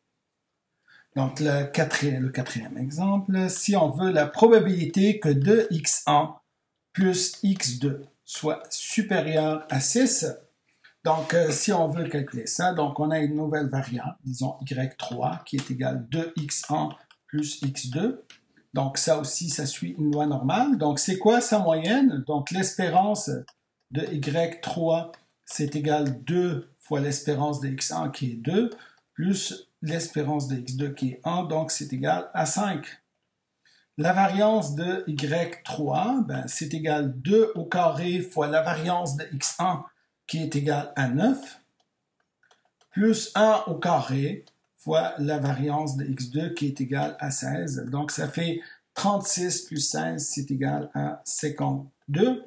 Donc, le quatrième exemple, si on veut la probabilité que 2x1 plus x2 soit supérieur à 6, donc, si on veut calculer ça, donc on a une nouvelle variable, disons y3, qui est égale à 2x1 plus x2. Donc, ça aussi, ça suit une loi normale. Donc, c'est quoi sa moyenne? Donc, l'espérance de y3, c'est égal à 2 fois l'espérance de x1 qui est 2, plus l'espérance de x2 qui est 1, donc c'est égal à 5. La variance de y3, ben, c'est égal à 2 au carré fois la variance de x1 qui est égal à 9, plus 1 au carré fois la variance de x2 qui est égale à 16. Donc, ça fait 36 plus 16, c'est égal à 52.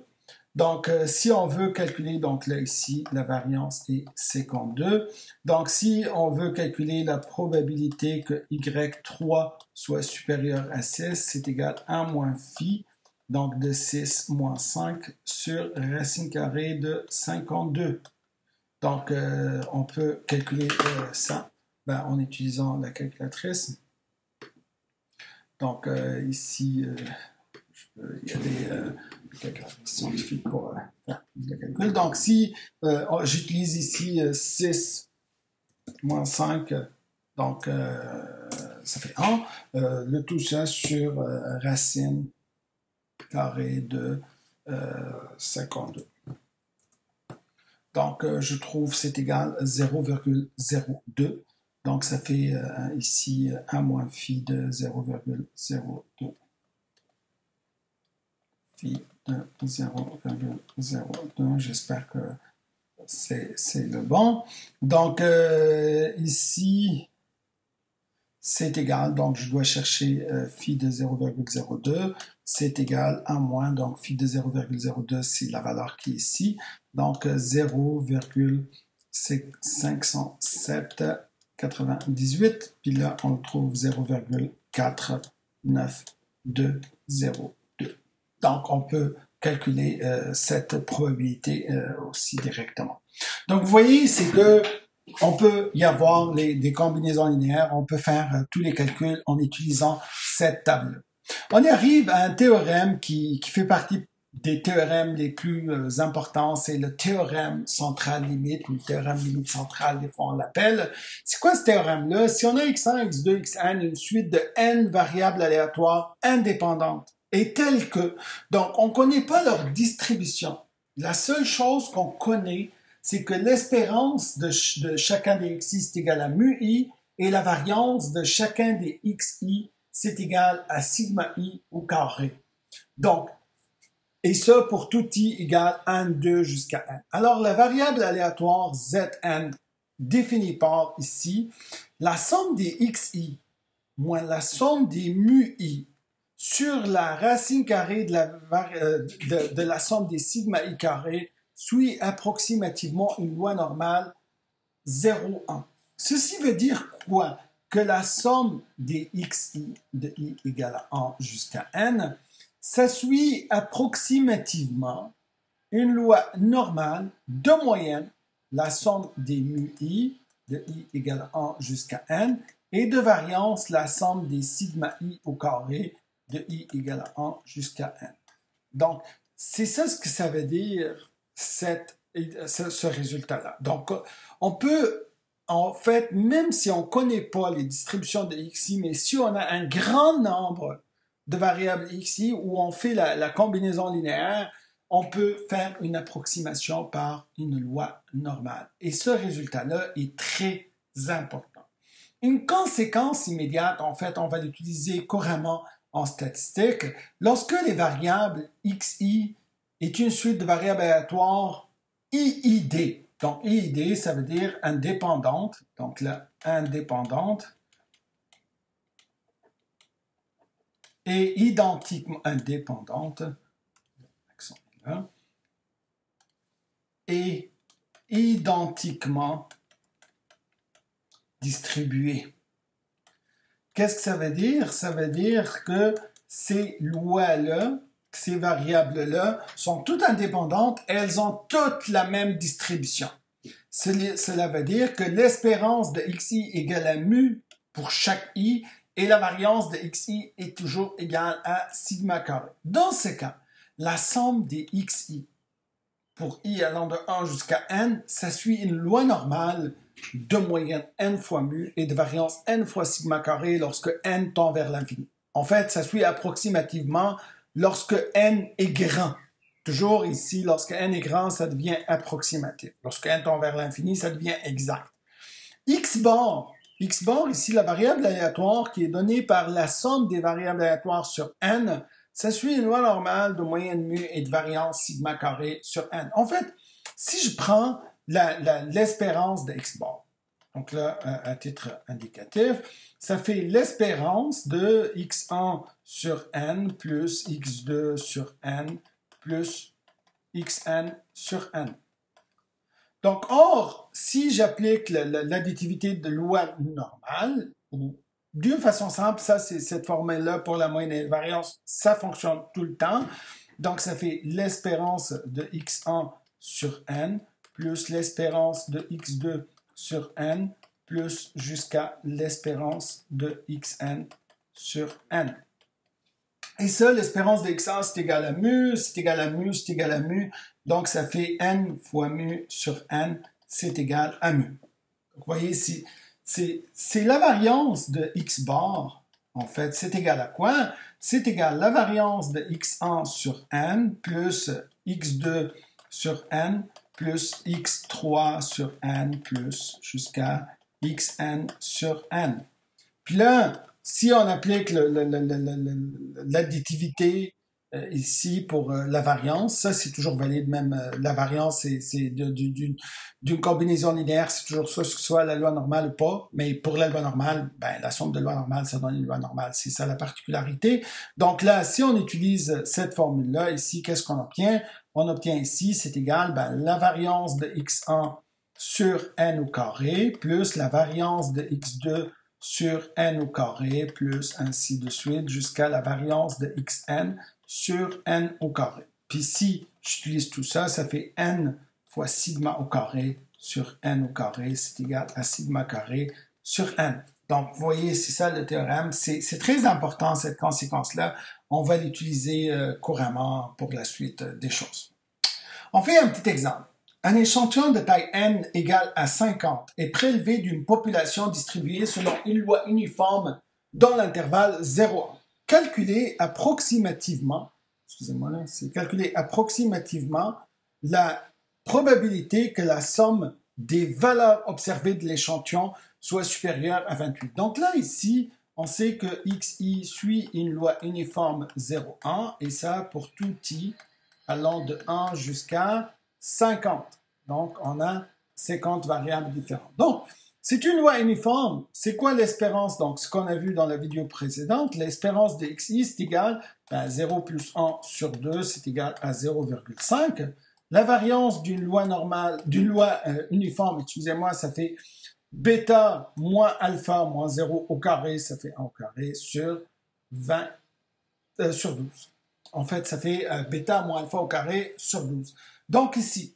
Donc, si on veut calculer, donc là, ici, la variance est 52. Donc, si on veut calculer la probabilité que y3 soit supérieur à 6, c'est égal à 1 moins phi, donc de 6 moins 5 sur racine carrée de 52. Donc, on peut calculer ça en utilisant la calculatrice. Donc, ici, il y a des calculatrices scientifiques pour faire le calcul. Donc, si j'utilise ici 6 moins 5, donc ça fait 1, le tout ça sur racine carrée de 52. Donc, je trouve c'est égal à 0,02. Donc, ça fait ici 1 moins phi de 0,02. Phi de 0,02. J'espère que c'est le bon. Donc, ici, c'est égal. Donc, je dois chercher phi de 0,02. C'est égal à moins. Donc, phi de 0,02, c'est la valeur qui est ici. Donc, 0,50798. Puis là, on trouve 0,49202. Donc, on peut calculer cette probabilité aussi directement. Donc, vous voyez, c'est que on peut y avoir des combinaisons linéaires, on peut faire tous les calculs en utilisant cette table. On y arrive à un théorème qui fait partie des théorèmes les plus importants, c'est le théorème central limite, ou le théorème limite central, des fois on l'appelle. C'est quoi ce théorème-là? Si on a x1, x2, xn, une suite de n variables aléatoires indépendantes, et telles que, donc on ne connaît pas leur distribution. La seule chose qu'on connaît, c'est que l'espérance de chacun des xi c'est égal à mu i, et la variance de chacun des xi c'est égal à sigma i au carré. Donc, et ça pour tout i égale 1, 2 jusqu'à n. Alors, la variable aléatoire zn définie par ici, la somme des xi moins la somme des mu i sur la racine carrée de la somme des sigma i carré suit approximativement une loi normale 0,1. Ceci veut dire quoi? Que la somme des xi de i égale à 1 jusqu'à n, ça suit approximativement une loi normale de moyenne, la somme des mu i de i égale à 1 jusqu'à n, et de variance, la somme des sigma i au carré de i égale à 1 jusqu'à n. Donc, c'est ça ce que ça veut dire, ce résultat-là. Donc, on peut, en fait, même si on ne connaît pas les distributions de xi, mais si on a un grand nombre de variables xi où on fait la combinaison linéaire, on peut faire une approximation par une loi normale. Et ce résultat-là est très important. Une conséquence immédiate, en fait, on va l'utiliser couramment en statistique. Lorsque les variables xi est une suite de variables aléatoires IID, donc IID, ça veut dire indépendante, donc là, indépendante, et identiquement indépendante, et identiquement distribuée. Qu'est-ce que ça veut dire? Ça veut dire que ces lois-là, ces variables-là, sont toutes indépendantes, elles ont toutes la même distribution. Cela veut dire que l'espérance de xi égale à mu pour chaque i, et la variance de xi est toujours égale à sigma carré. Dans ce cas, la somme des xi pour i allant de 1 jusqu'à n, ça suit une loi normale de moyenne n fois mu et de variance n fois sigma carré lorsque n tend vers l'infini. En fait, ça suit approximativement lorsque n est grand. Toujours ici, lorsque n est grand, ça devient approximatif. Lorsque n tend vers l'infini, ça devient exact. X bar, ici, la variable aléatoire qui est donnée par la somme des variables aléatoires sur n, ça suit une loi normale de moyenne mu et de variance sigma carré sur n. En fait, si je prends l'espérance de x bar, donc là, à titre indicatif, ça fait l'espérance de x1 sur n plus x2 sur n plus xn sur n. Donc, or, si j'applique l'additivité de loi normale, ou d'une façon simple, ça c'est cette formule-là pour la moyenne et la variance, ça fonctionne tout le temps. Donc, ça fait l'espérance de x1 sur n plus l'espérance de x2 sur n plus jusqu'à l'espérance de xn sur n. Et ça, l'espérance de x1, c'est égal à mu, c'est égal à mu, c'est égal à mu. Donc, ça fait n fois mu sur n, c'est égal à mu. Donc, vous voyez, c'est la variance de x bar, en fait, c'est égal à quoi? C'est égal à la variance de x1 sur n plus x2 sur n plus x3 sur n plus jusqu'à xn sur n. Puis là, si on applique l'additivité ici pour la variance, ça c'est toujours valide, même la variance c'est d'une combinaison linéaire, c'est toujours ça, que ce soit la loi normale ou pas, mais pour la loi normale, ben, la somme de loi normale, ça donne une loi normale, c'est ça la particularité. Donc là, si on utilise cette formule-là, ici, qu'est-ce qu'on obtient? On obtient ici, c'est égal, ben, la variance de x1 sur n au carré, plus la variance de x2 sur n au carré, plus ainsi de suite, jusqu'à la variance de xn sur n au carré. Puis si j'utilise tout ça, ça fait n fois sigma au carré sur n au carré, c'est égal à sigma carré sur n. Donc, vous voyez, c'est ça le théorème. C'est très important, cette conséquence-là. On va l'utiliser couramment pour la suite des choses. On fait un petit exemple. Un échantillon de taille n égale à 50 est prélevé d'une population distribuée selon une loi uniforme dans l'intervalle 0,1. Calculer approximativement, excusez-moi là, c'est calculer approximativement la probabilité que la somme des valeurs observées de l'échantillon soit supérieure à 28. Donc là, ici, on sait que xi suit une loi uniforme 0,1 et ça pour tout i allant de 1 jusqu'à 50. Donc, on a 50 variables différentes. Donc, c'est une loi uniforme. C'est quoi l'espérance? Donc, ce qu'on a vu dans la vidéo précédente, l'espérance de xi, c'est égal à 0 plus 1 sur 2, c'est égal à 0,5. La variance d'une loi normale, d'une loi uniforme, excusez-moi, ça fait bêta moins alpha moins 0 au carré, ça fait 1 au carré sur 12. En fait, ça fait bêta moins alpha au carré sur 12. Donc ici,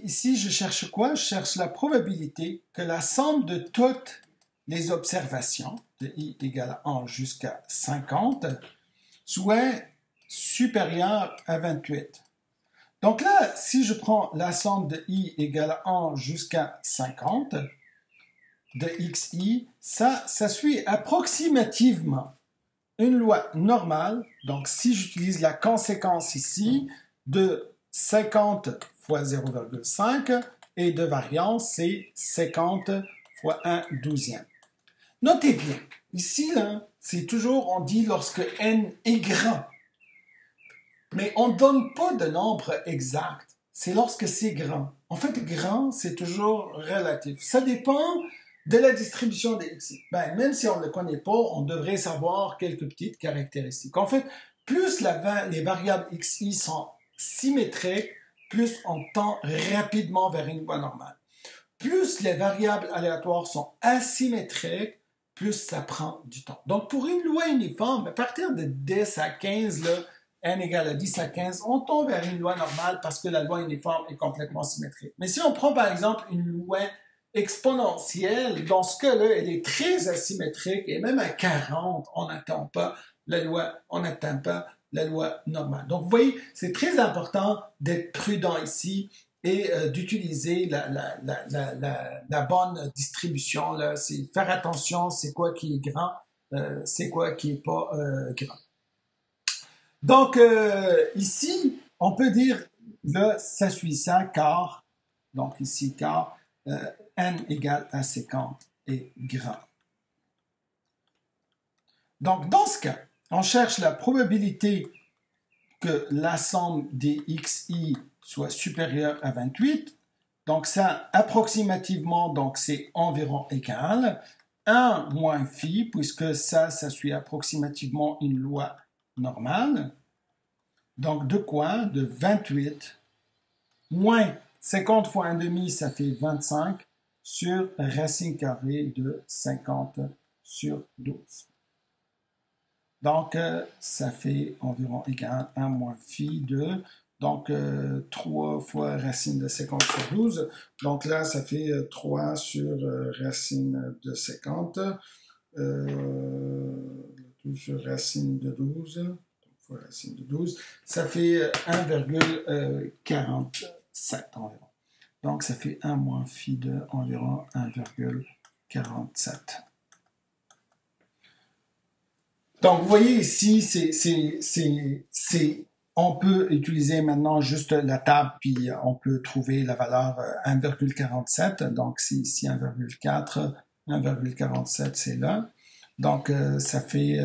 ici je cherche quoi? Je cherche la probabilité que la somme de toutes les observations, de i égale à 1 jusqu'à 50, soit supérieure à 28. Donc là, si je prends la somme de i égale à 1 jusqu'à 50, de xi, ça suit approximativement une loi normale. Donc, si j'utilise la conséquence ici de 50 fois 0,5 et de variance, c'est 50 fois 1/12. Notez bien, ici, là, c'est toujours, on dit lorsque n est grand. Mais on ne donne pas de nombre exact. C'est lorsque c'est grand. En fait, grand, c'est toujours relatif. Ça dépend de la distribution des xi. Ben, même si on ne le connaît pas, on devrait savoir quelques petites caractéristiques. En fait, plus les variables xi sont symétriques, plus on tend rapidement vers une loi normale. Plus les variables aléatoires sont asymétriques, plus ça prend du temps. Donc, pour une loi uniforme, à partir de 10 à 15, là, n égale à 10 à 15, on tombe vers une loi normale parce que la loi uniforme est complètement symétrique. Mais si on prend par exemple une loi exponentielle, dans ce cas-là, elle est très asymétrique et même à 40, on n'atteint pas la loi normale. Donc, vous voyez, c'est très important d'être prudent ici et d'utiliser la bonne distribution. Là. C'est faire attention, c'est quoi qui est grand, c'est quoi qui est pas grand. Donc, ici, on peut dire, là, ça suit ça, car, donc ici, car, n égale à 50 est grand. Donc, dans ce cas, on cherche la probabilité que la somme des xi soit supérieure à 28. Donc, ça, approximativement, donc c'est environ égal. 1 moins phi, puisque ça suit approximativement une loi normale. Donc, de quoi? De 28 moins 50 fois 1/2, ça fait 25 sur racine carrée de 50 sur 12. Donc, ça fait environ égal à 1 moins phi de, donc 3 fois racine de 50 sur 12. Donc là, ça fait 3 sur racine de 50, sur racine de 12, fois racine de 12, ça fait 1,47 environ. Donc, ça fait 1 moins phi de environ 1,47. Donc, vous voyez ici, on peut utiliser maintenant juste la table, puis on peut trouver la valeur 1,47. Donc, c'est ici 1,4. 1,47, c'est là. Donc, ça fait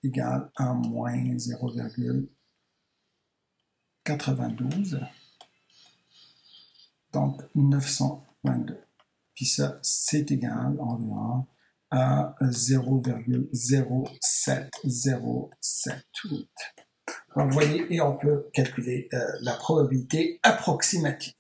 égal à moins 0,92. Donc, 922. Puis ça, c'est égal environ à 0,07078. Donc, vous voyez, et on peut calculer la probabilité approximative.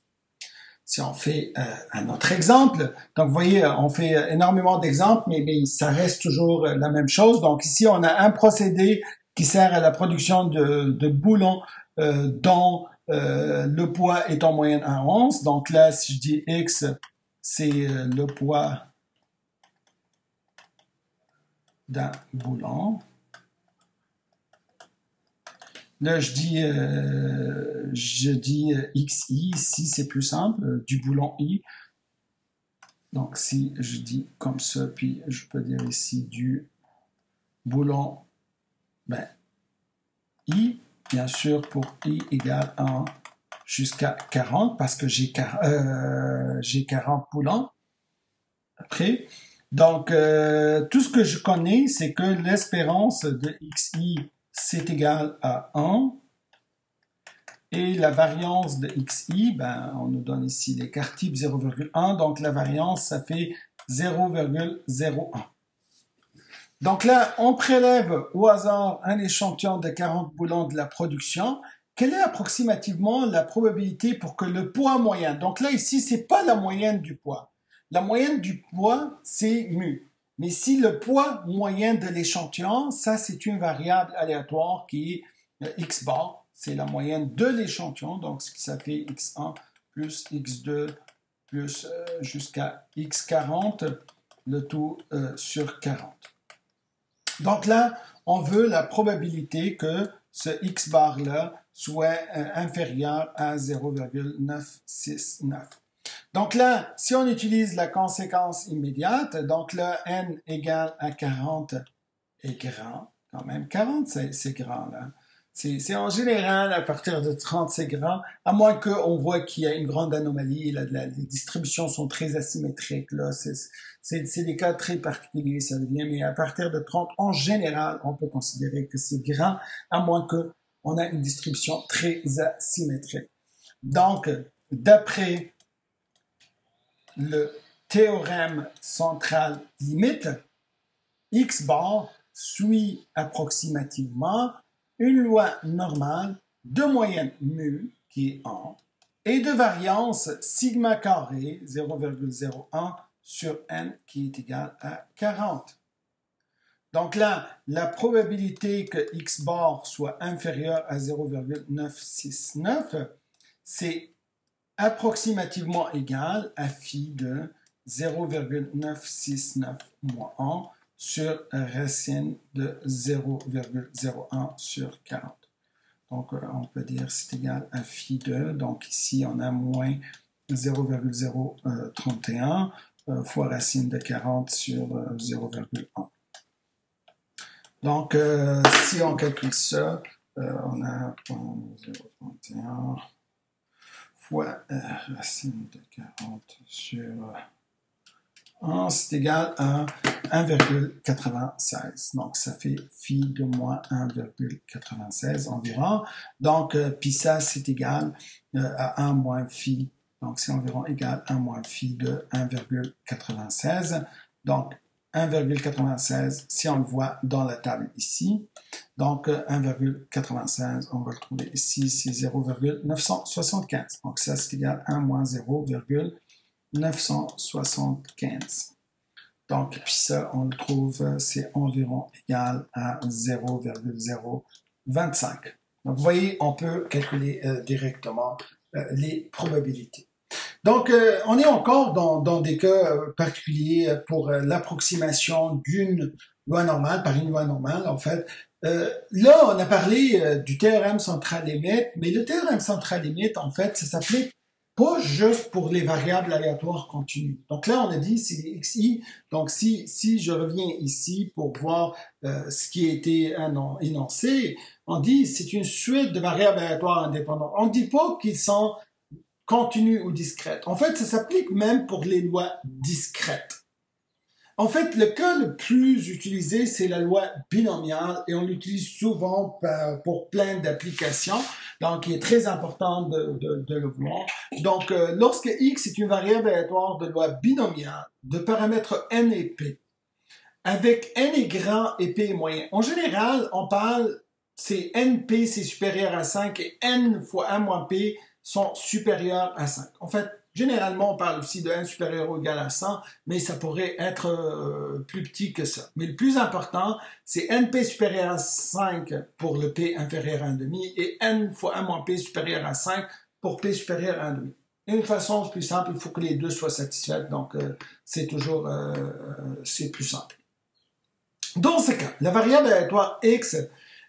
Si on fait un autre exemple, donc vous voyez, on fait énormément d'exemples, mais ça reste toujours la même chose. Donc ici, on a un procédé qui sert à la production de boulons dont le poids est en moyenne à 11. Donc là, si je dis X, c'est le poids d'un boulon. Là, je dis XI, ici c'est plus simple, du boulon I. Donc si je dis comme ça, puis je peux dire ici du boulon, ben, I, bien sûr, pour I égale 1 jusqu'à 40, parce que j'ai 40 boulons. Après, donc, tout ce que je connais, c'est que l'espérance de XI, c'est égal à 1. Et la variance de XI, ben, on nous donne ici l'écart type 0,1. Donc, la variance, ça fait 0,01. Donc là, on prélève au hasard un échantillon de 40 boulons de la production. Quelle est approximativement la probabilité pour que le poids moyen, donc là, ici, c'est pas la moyenne du poids. La moyenne du poids, c'est mu. Mais si le poids moyen de l'échantillon, ça, c'est une variable aléatoire qui est x bar. C'est la moyenne de l'échantillon. Donc, ça fait x1 plus x2 plus jusqu'à x40, le tout sur 40. Donc là, on veut la probabilité que ce x bar-là soit inférieur à 0,969. Donc là, si on utilise la conséquence immédiate, donc là, n égale à 40 est grand. Quand même, 40, c'est grand, là. C'est en général, à partir de 30, c'est grand, à moins qu'on voit qu'il y a une grande anomalie. Là, les distributions sont très asymétriques. Là, c'est des cas très particuliers, ça devient. Mais à partir de 30, en général, on peut considérer que c'est grand, à moins qu'on a une distribution très asymétrique. Donc, d'après le théorème central limite, x bar suit approximativement une loi normale de moyenne mu, qui est 1, et de variance sigma carré, 0,01 sur n, qui est égal à 40. Donc là, la probabilité que x bar soit inférieur à 0,969, c'est approximativement égal à phi de 0,969 moins 1 sur racine de 0,01 sur 40. Donc, on peut dire c'est égal à phi de, donc ici on a moins 0,031 fois racine de 40 sur 0,1. Donc, si on calcule ça, on a 0,31 fois racine de 40 sur 1, c'est égal à 1,96. Donc, ça fait phi de moins 1,96 environ. Donc, puis ça, c'est égal à 1 moins phi. Donc, c'est environ égal à 1 moins phi de 1,96. Donc, 1,96, si on le voit dans la table ici. Donc, 1,96, on va le trouver ici, c'est 0,975. Donc, ça, c'est égal à 1 moins 0,975. Donc, puis ça, on le trouve, c'est environ égal à 0,025. Donc, vous voyez, on peut calculer directement les probabilités. Donc, on est encore dans des cas particuliers pour l'approximation d'une loi normale, par une loi normale, en fait. Là, on a parlé du théorème central limite, mais le théorème central limite, en fait, ça s'applique pas juste pour les variables aléatoires continues. Donc là, on a dit c'est xi. Donc si je reviens ici pour voir ce qui a été énoncé, on dit c'est une suite de variables aléatoires indépendantes. On ne dit pas qu'ils sont continues ou discrètes. En fait, ça s'applique même pour les lois discrètes. En fait, le cas le plus utilisé, c'est la loi binomiale et on l'utilise souvent pour plein d'applications. Donc, il est très important de le voir. Donc, lorsque x est une variable aléatoire de loi binomiale de paramètres n et p, avec n est grand et p est moyen, en général, on parle, c'est np, c'est supérieur à 5 et n fois 1 moins p sont supérieurs à 5. En fait, Généralement, on parle aussi de n supérieur ou égal à 100, mais ça pourrait être plus petit que ça. Mais le plus important, c'est np supérieur à 5 pour le p inférieur à 1,5 et n fois 1 moins p supérieur à 5 pour p supérieur à 1,5. Une façon plus simple, il faut que les deux soient satisfaites, donc c'est toujours c'est plus simple. Dans ce cas, la variable aléatoire x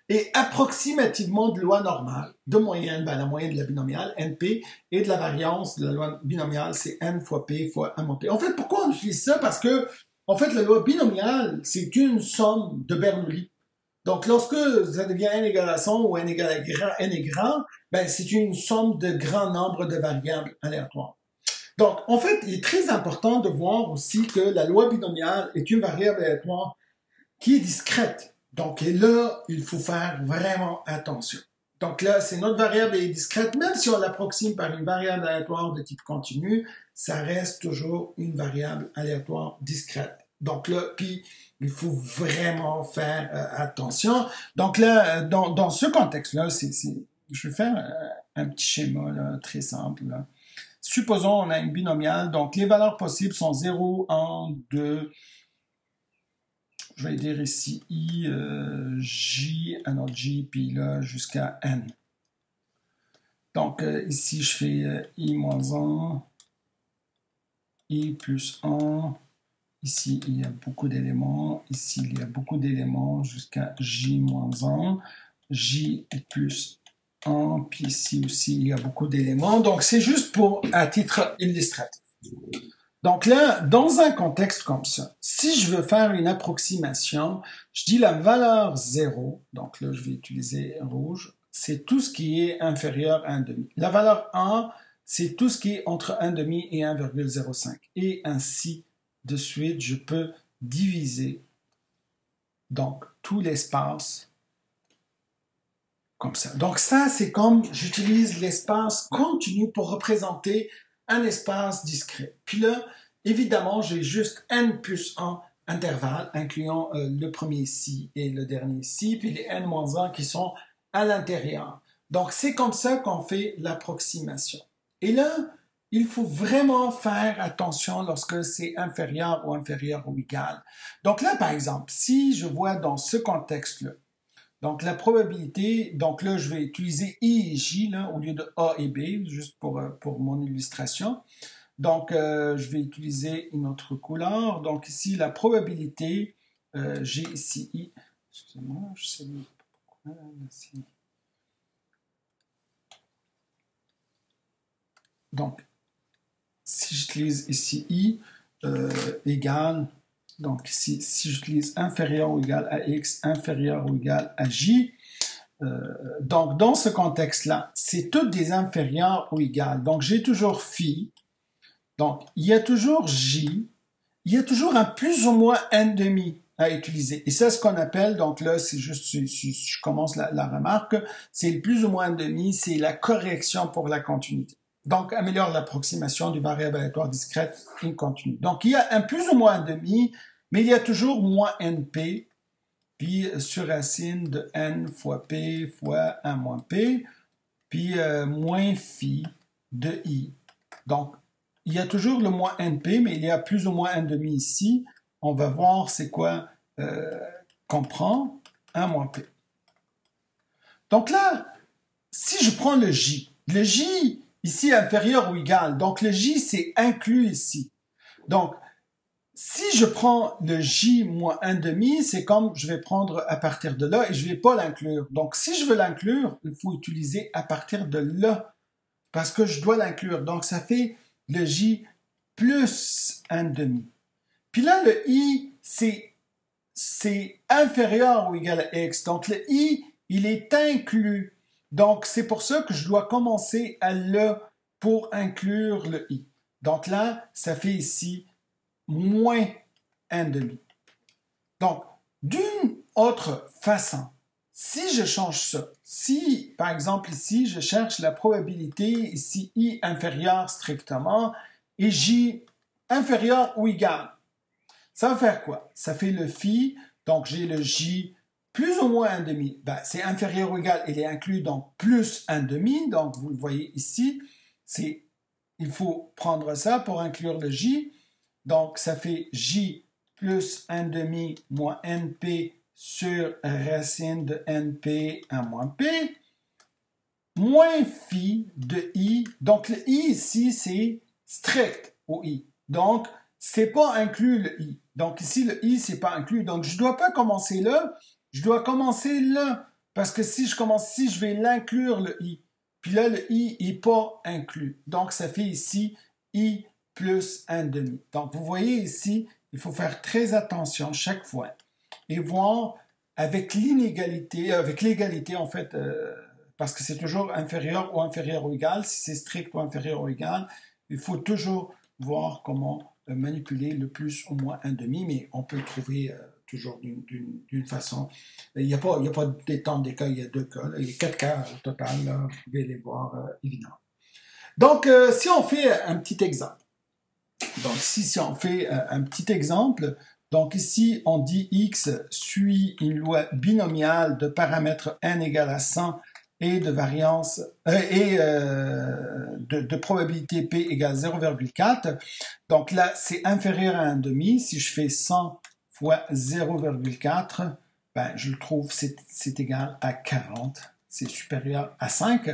est approximativement de loi normale, de moyenne, la moyenne de la binomiale, NP, et de la variance de la loi binomiale, c'est N fois P fois 1 moins P. En fait, pourquoi on utilise ça? Parce que, en fait, la loi binomiale, c'est une somme de Bernoulli. Donc, lorsque ça devient n égale à 100 ou n égale à n est grand, ben, c'est une somme de grand nombre de variables aléatoires. Donc, en fait, il est très important de voir aussi que la loi binomiale est une variable aléatoire qui est discrète. Donc là, il faut faire vraiment attention. Donc là, c'est notre variable est discrète, même si on l'approxime par une variable aléatoire de type continu, ça reste toujours une variable aléatoire discrète. Donc là, puis il faut vraiment faire attention. Donc là, dans ce contexte-là, je vais faire un petit schéma là, très simple. Là. Supposons on a une binomiale, donc les valeurs possibles sont 0, 1, 2, je vais dire ici I, J, un autre J, puis là jusqu'à N. Donc ici je fais I moins 1, I plus 1, ici il y a beaucoup d'éléments, ici il y a beaucoup d'éléments jusqu'à J moins 1, J plus 1, puis ici aussi il y a beaucoup d'éléments. Donc c'est juste pour à titre illustratif. Donc là, dans un contexte comme ça, si je veux faire une approximation, je dis la valeur 0, donc là je vais utiliser rouge, c'est tout ce qui est inférieur à 1,5. La valeur 1, c'est tout ce qui est entre 1,5 et 1,05. Et ainsi de suite, je peux diviser donc tout l'espace comme ça. Donc ça, c'est comme j'utilise l'espace continu pour représenter un espace discret. Puis là, évidemment, j'ai juste n plus 1 intervalles, incluant le premier ici et le dernier ici, puis les n-1 qui sont à l'intérieur. Donc, c'est comme ça qu'on fait l'approximation. Et là, il faut vraiment faire attention lorsque c'est inférieur ou égal. Donc là, par exemple, si je vois dans ce contexte-là, donc la probabilité, donc là je vais utiliser I et J là, au lieu de A et B, juste pour mon illustration. Donc je vais utiliser une autre couleur. Donc ici la probabilité, j'ai ici I. Excusez-moi, je sais pas pourquoi. Ici. Donc si j'utilise ici I égale. Donc, si j'utilise inférieur ou égal à x, inférieur ou égal à j, donc dans ce contexte-là, c'est toutes des inférieurs ou égales. Donc, j'ai toujours phi. Donc, il y a toujours j. Il y a toujours un plus ou moins n demi à utiliser. Et c'est ce qu'on appelle, donc là, c'est juste, si je commence la remarque, c'est le plus ou moins n demi, c'est la correction pour la continuité. Donc, améliore l'approximation du variable aléatoire discrète in continu. Donc, il y a un plus ou moins n demi, mais il y a toujours moins np, puis sur racine de n fois p fois 1 moins p, puis moins phi de i. Donc, il y a toujours le moins np, mais il y a plus ou moins n demi ici. On va voir c'est quoi qu'on prend, 1 moins p. Donc là, si je prends le j ici inférieur ou égal, donc le j c'est inclus ici. Donc, si je prends le j moins 1,5, c'est comme je vais prendre à partir de là et je ne vais pas l'inclure. Donc, si je veux l'inclure, il faut utiliser à partir de là parce que je dois l'inclure. Donc, ça fait le j plus 1,5. Puis là, le i, c'est inférieur ou égal à x. Donc, le i, il est inclus. Donc, c'est pour ça que je dois commencer à le pour inclure le i. Donc là, ça fait ici moins 1,5. Donc, d'une autre façon, si je change ça, si, par exemple, ici, je cherche la probabilité, ici, i inférieur strictement, et j inférieur ou égal, ça va faire quoi? Ça fait le phi, donc j'ai le j plus ou moins 1,5. Ben, c'est inférieur ou égal, il est inclus, donc plus 1,5, donc vous le voyez ici, c'est il faut prendre ça pour inclure le J. Donc, ça fait J plus 1 demi moins NP sur racine de NP 1 moins P, moins phi de I. Donc, le I ici, c'est strict au I. Donc, c'est pas inclus le I. Donc, ici, le I, c'est pas inclus. Donc, je dois pas commencer là. Je dois commencer là. Parce que si je commence ici, je vais l'inclure le I. Puis là, le I n'est pas inclus. Donc, ça fait ici I plus 1 demi. Donc, vous voyez ici, il faut faire très attention chaque fois et voir avec l'égalité en fait, parce que c'est toujours inférieur ou égal, si c'est strict ou inférieur ou égal, il faut toujours voir comment manipuler le plus ou moins 1 demi, mais on peut le trouver toujours d'une façon. Il n'y a pas tant des cas, il y a 2 cas, là, il y a 4 cas au total, là, vous pouvez les voir évidemment. Donc, si on fait un petit exemple, donc si on fait un petit exemple, donc ici on dit x suit une loi binomiale de paramètres n égale à 100 et de variance de probabilité p égale 0,4. Donc là c'est inférieur à 1 demi. Si je fais 100 fois 0,4, ben je le trouve c'est égal à 40. C'est supérieur à 5.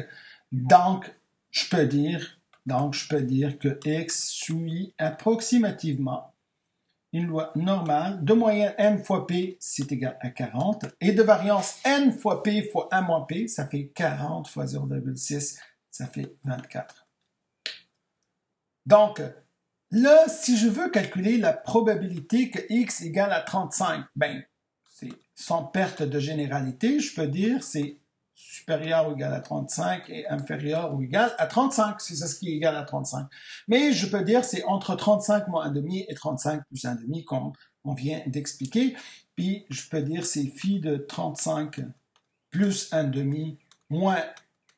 Donc je peux dire que x suit approximativement une loi normale de moyenne n fois p, c'est égal à 40, et de variance n fois p fois 1 moins p, ça fait 40 fois 0,6, ça fait 24. Donc, là, si je veux calculer la probabilité que x égale à 35, ben, c'est sans perte de généralité, je peux dire c'est supérieur ou égal à 35 et inférieur ou égal à 35, c'est ça ce qui est égal à 35. Mais je peux dire c'est entre 35 moins 1,5 et 35 plus 1,5 comme on vient d'expliquer. Puis je peux dire c'est phi de 35 plus 1,5 moins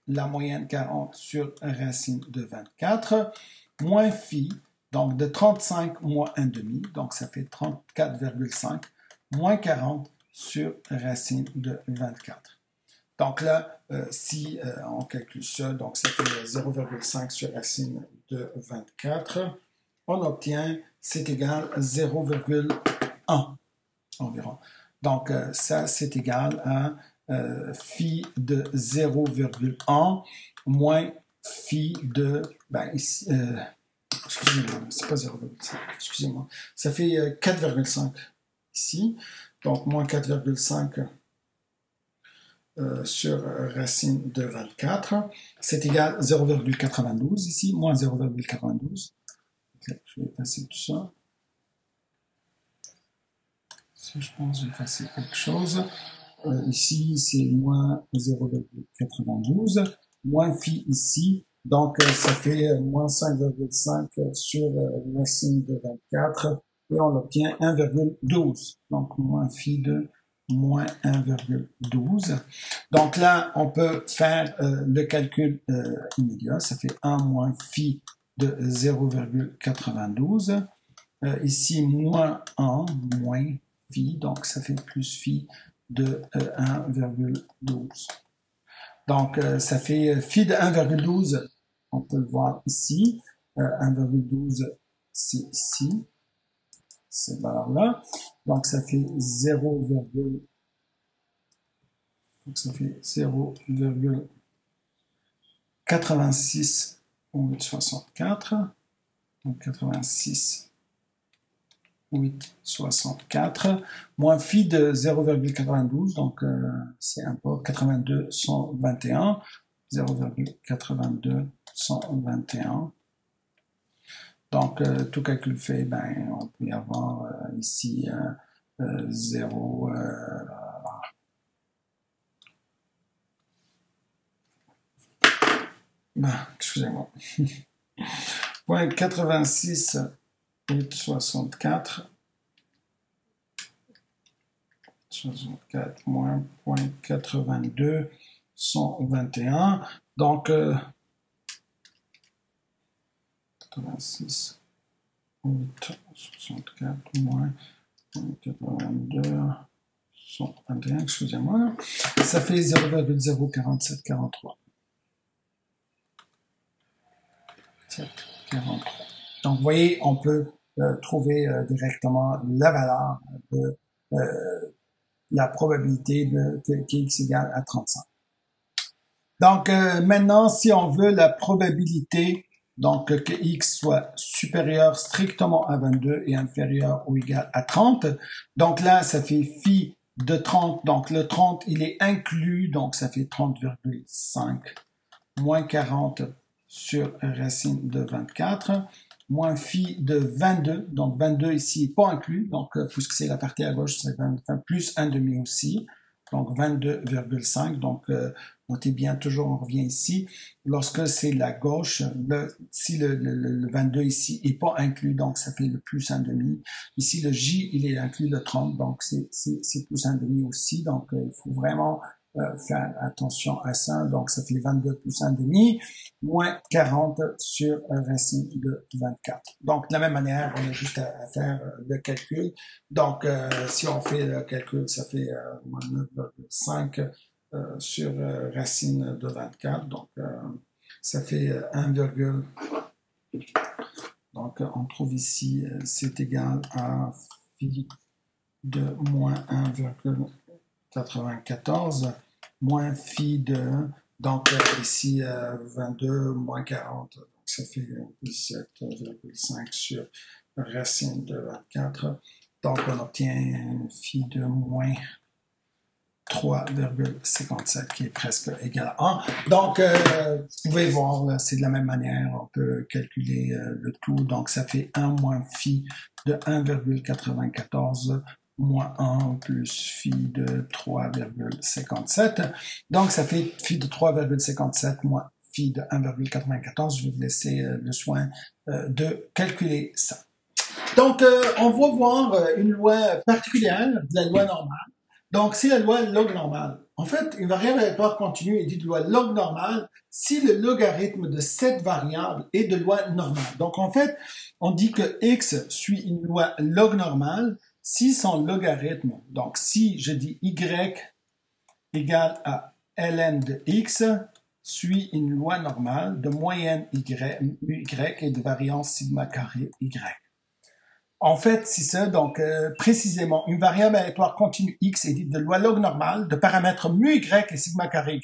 la moyenne 40 sur racine de 24, moins phi, donc de 35 moins 1,5, donc ça fait 34,5, moins 40 sur racine de 24. Donc là, si on calcule ça, donc ça fait 0,5 sur racine de 24, on obtient, c'est égal à 0,1 environ. Donc ça, c'est égal à phi de 0,1 moins phi de, ben ici, excusez-moi, c'est pas 0,5, excusez-moi, ça fait 4,5 ici, donc moins 4,5 sur racine de 24, c'est égal à 0,92 ici, moins 0,92. Okay, je vais effacer tout ça. Si je pense que j'ai effacé quelque chose. Ici, c'est moins 0,92, moins phi ici, donc ça fait moins 5,5 sur racine de 24, et on obtient 1,12, donc moins phi de moins 1,12. Donc là, on peut faire le calcul immédiat. Ça fait 1 moins phi de 0,92. Ici, moins 1 moins phi, donc ça fait plus phi de 1,12. Donc, ça fait phi de 1,12. On peut le voir ici. 1,12, c'est ici. Cette valeur-là. Donc, ça fait 0,86 864. Donc, 86 864. Moins phi de 0,92. Donc, c'est un peu 82 121. 0,82 121. Donc, tout calcul fait, ben, on peut y avoir ici 0, ben, excusez-moi, point 86 864, 64 moins point 82 121, donc 86 864 moins 82 121, excusez-moi, ça fait 0,04743. 43. Donc, vous voyez, on peut trouver directement la valeur de la probabilité que x égale à 35. Donc, maintenant, si on veut la probabilité donc que x soit supérieur strictement à 22 et inférieur ou égal à 30, donc là, ça fait phi de 30, donc le 30, il est inclus, donc ça fait 30,5 moins 40 sur racine de 24, moins phi de 22, donc 22 ici n'est pas inclus, donc puisque c'est la partie à gauche, c'est 20, plus 1 demi aussi, donc 22,5, donc notez bien, toujours on revient ici, lorsque c'est la gauche, si le 22 ici n'est pas inclus, donc ça fait le plus 1 demi, ici le J il est inclus le 30, donc c'est plus 1 demi aussi, donc il faut vraiment faire attention à ça, donc ça fait 22 plus 1 demi, moins 40 sur racine de 24. Donc, de la même manière, on a juste à faire le calcul. Donc, si on fait le calcul, ça fait moins 9,5 sur racine de 24. Donc, ça fait 1, donc, on trouve ici, c'est égal à phi de moins 1,94 moins phi de 1. Donc, ici, 22 moins 40, donc ça fait 17,5 sur racine de 24. Donc, on obtient phi de moins 3,57 qui est presque égal à 1. Donc, vous pouvez voir, c'est de la même manière, on peut calculer le tout. Donc, ça fait 1 moins phi de 1,94 moins 1 plus phi de 3,57. Donc, ça fait phi de 3,57 moins phi de 1,94. Je vais vous laisser le soin de calculer ça. Donc, on va voir une loi particulière de la loi normale. Donc, c'est la loi log normale. En fait, une variable aléatoire continue est dite loi log normale si le logarithme de cette variable est de loi normale. Donc, en fait, on dit que x suit une loi log normale si son logarithme, donc si je dis y égale à ln de x, suit une loi normale de moyenne y et de variance sigma carré y. En fait, c'est ça. Donc, précisément, une variable aléatoire continue x est dite de loi log normale de paramètres mu y et sigma carré y.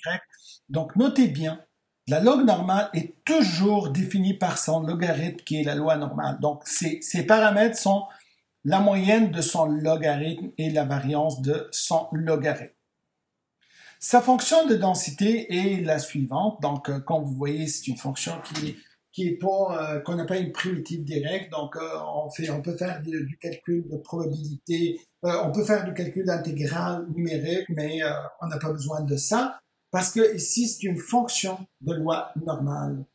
Donc, notez bien, la log normale est toujours définie par son logarithme qui est la loi normale. Donc, ces paramètres sont la moyenne de son logarithme et la variance de son logarithme. Sa fonction de densité est la suivante. Donc, comme vous voyez, c'est une fonction qui est pas qu'on n'a pas une primitive directe. Donc, on peut faire du calcul de probabilité, on peut faire du calcul d'intégral numérique, mais on n'a pas besoin de ça parce que ici c'est une fonction de loi normale.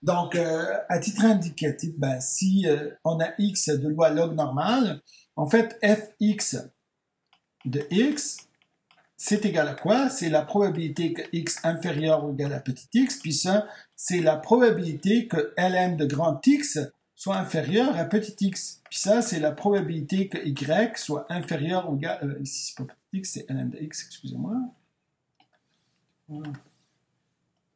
Donc, à titre indicatif, ben, si on a x de loi log normale, en fait, fx de x, c'est égal à quoi? C'est la probabilité que x inférieur ou égal à petit x, puis ça, c'est la probabilité que ln de grand X soit inférieur à petit x. Puis ça, c'est la probabilité que y soit inférieur ou égal... ici, c'est pas petit x, c'est ln de x, excusez-moi. Voilà.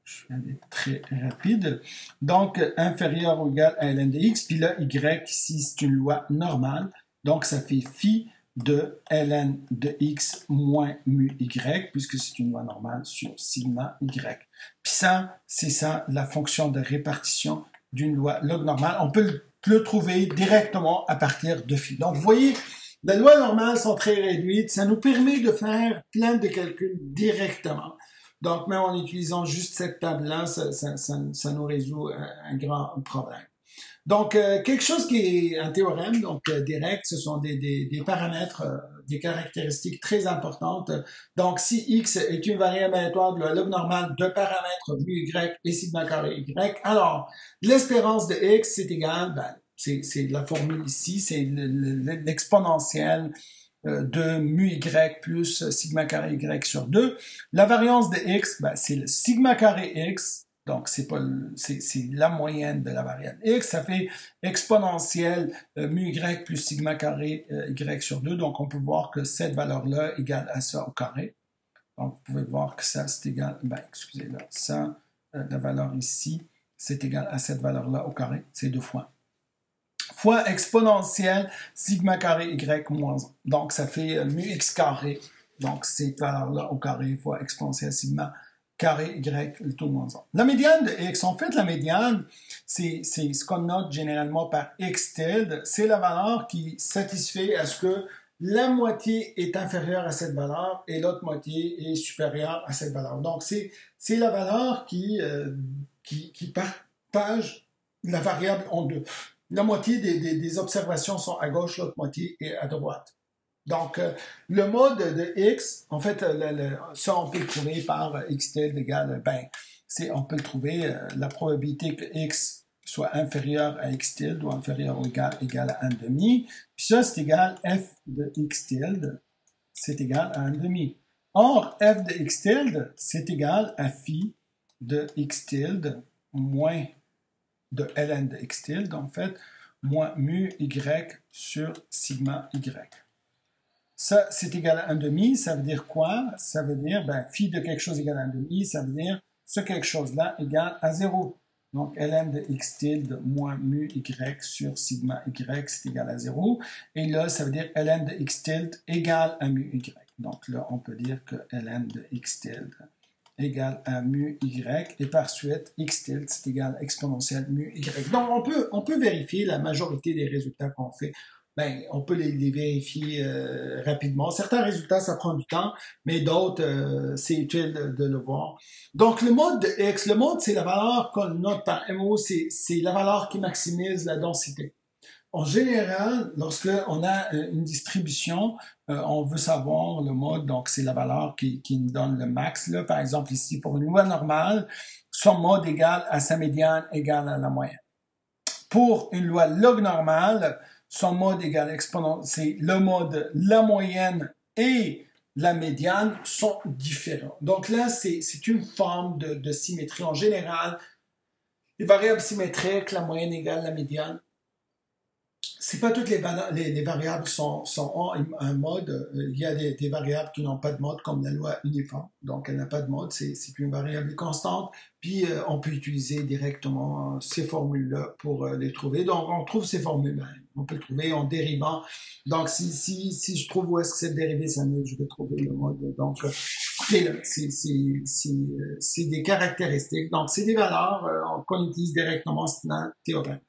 Je vais aller très rapide. Donc, inférieur ou égal à ln de x, puis là, y, ici, c'est une loi normale. Donc, ça fait phi de ln de x moins mu y, puisque c'est une loi normale sur sigma y. Puis ça, c'est ça, la fonction de répartition d'une loi log normale. On peut le trouver directement à partir de phi. Donc, vous voyez, les lois normales sont très réduites. Ça nous permet de faire plein de calculs directement. Donc, même en utilisant juste cette table-là, ça nous résout un grand problème. Donc, quelque chose qui est un théorème, donc direct, ce sont des paramètres, des caractéristiques très importantes. Donc, si x est une variable aléatoire de la log normale de paramètres mu y et sigma carré y, alors l'espérance de x c'est égal, ben, c'est la formule ici, c'est l'exponentielle de mu y plus sigma carré y sur 2. La variance de x, ben, c'est le sigma carré x. Donc, c'est la moyenne de la variable x. Ça fait exponentielle mu y plus sigma carré y sur 2. Donc, on peut voir que cette valeur-là égale à ça au carré. Donc, vous pouvez voir que ça, c'est égal, ben, excusez-là, ça, la valeur ici c'est égal à cette valeur-là au carré, c'est 2 fois. Fois exponentielle sigma carré y moins 1. Donc, ça fait mu x carré. Donc, cette valeur-là au carré fois exponentielle sigma carré y, le tout moins 1. La médiane de x, en fait, la médiane, c'est ce qu'on note généralement par x tilde. C'est la valeur qui satisfait à ce que la moitié est inférieure à cette valeur et l'autre moitié est supérieure à cette valeur. Donc, c'est la valeur qui partage la variable en deux. La moitié des observations sont à gauche, l'autre moitié est à droite. Donc, le mode de x, en fait, ça, on peut le trouver par x tilde égale, on peut le trouver, la probabilité que x soit inférieur à x tilde ou inférieur ou égal à 1 demi. Puis ça, c'est égal f de x tilde, c'est égal à 1 demi. Or, f de x tilde, c'est égal à phi de x tilde moins de ln de x tilde, en fait, moins mu y sur sigma y. Ça, c'est égal à 1 demi, ça veut dire quoi? Ça veut dire, phi de quelque chose égale à 1 demi, ça veut dire ce quelque chose-là égale à 0. Donc, ln de x tilde moins mu y sur sigma y, c'est égal à 0. Et là, ça veut dire ln de x tilde égale à mu y. Donc là, on peut dire que ln de x tilde égale à mu y, et par suite, x tilde, c'est égal à exponentielle mu y. Donc, on peut vérifier la majorité des résultats qu'on fait. On peut les vérifier rapidement. Certains résultats, ça prend du temps, mais d'autres, c'est utile de le voir. Donc, le mode de x, le mode, c'est la valeur qu'on note par MO, c'est la valeur qui maximise la densité. En général, lorsque on a une distribution, on veut savoir le mode, donc c'est la valeur qui nous donne le max. Là. Par exemple, ici, pour une loi normale, son mode égale à sa médiane égale à la moyenne. Pour une loi log normale, son mode égale exponent, c'est le mode, la moyenne et la médiane sont différents. Donc là, c'est une forme de symétrie. En général, les variables symétriques, la moyenne égale la médiane, c'est pas toutes les variables sont en un mode. Il y a des variables qui n'ont pas de mode, comme la loi uniforme. Donc, elle n'a pas de mode, c'est une variable constante. Puis, on peut utiliser directement ces formules-là pour les trouver. Donc, on trouve ces formules-là. On peut le trouver en dérivant. Donc, si je trouve où est-ce que cette dérivée s'annule, je vais trouver le mode. Donc, c'est des caractéristiques. Donc, c'est des valeurs qu'on utilise directement, c'est un théorème.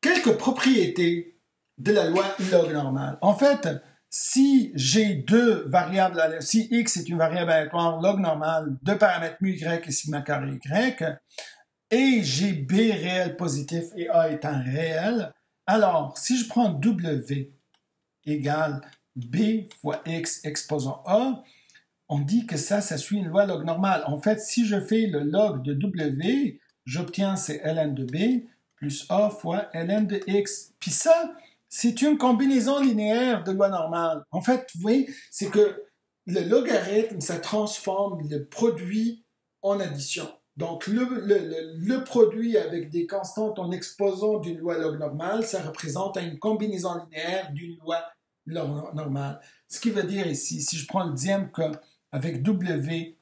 Quelques propriétés de la loi log normale. En fait, si j'ai deux variables, si x est une variable aléatoire log normale, deux paramètres mu y et sigma carré y, et j'ai b réel positif et a est un réel, alors si je prends w égale b fois x exposant a, on dit que ça suit une loi log normale. En fait, si je fais le log de w, j'obtiens c'est ln de b plus a fois ln de x. Puis ça, c'est une combinaison linéaire de loi normale. En fait, vous voyez, c'est que le logarithme, ça transforme le produit en addition. Donc, le produit avec des constantes en exposant d'une loi log normale, ça représente une combinaison linéaire d'une loi log normale. Ce qui veut dire ici, si je prends le dième avec w,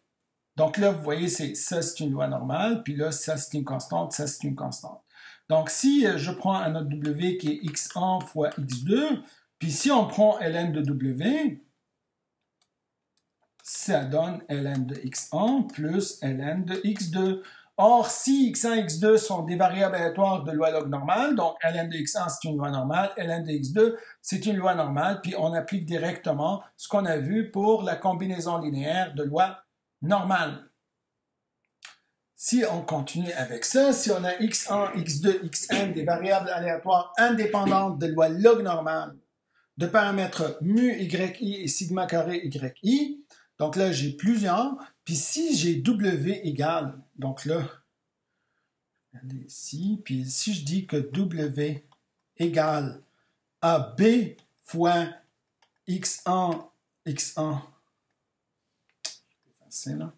donc là, vous voyez, ça c'est une loi normale, puis là, ça c'est une constante, ça c'est une constante. Donc, si je prends un autre w qui est x1 fois x2, puis si on prend ln de w, ça donne ln de x1 plus ln de x2. Or, si x1 et x2 sont des variables aléatoires de loi log normale, donc ln de x1 c'est une loi normale, ln de x2 c'est une loi normale, puis on applique directement ce qu'on a vu pour la combinaison linéaire de loi normale. Si on continue avec ça, si on a x1, x2, xn, des variables aléatoires indépendantes de loi log normale, de paramètres mu, yi et sigma carré, yi, donc là, j'ai plusieurs, puis si j'ai w égale, donc là, regardez ici, puis si je dis que w égale à b fois x1, c'est facile, là.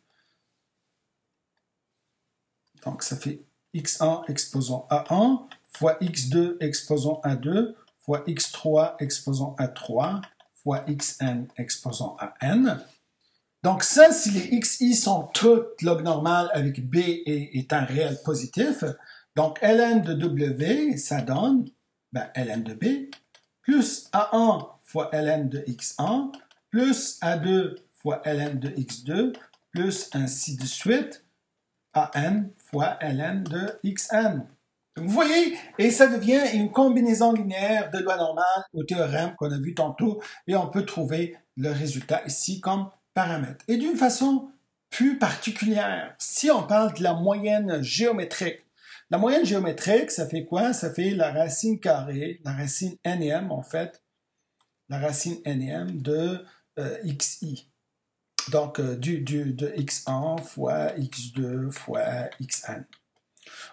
Donc, ça fait x1 exposant à 1 fois x2 exposant à 2 fois x3 exposant à 3 fois xn exposant à n. Donc ça, si les xi sont toutes log normal avec b est un réel positif, donc ln de w, ça donne ln de b plus a1 fois ln de x1 plus a2 fois ln de x2 plus ainsi de suite an fois ln de xn. Donc, vous voyez, et ça devient une combinaison linéaire de loi normale au théorème qu'on a vu tantôt, et on peut trouver le résultat ici comme paramètre. Et d'une façon plus particulière, si on parle de la moyenne géométrique, la moyenne géométrique, ça fait quoi? Ça fait la racine carrée, la racine nème en fait, la racine nème de xi. Donc, de x1 fois x2 fois xn.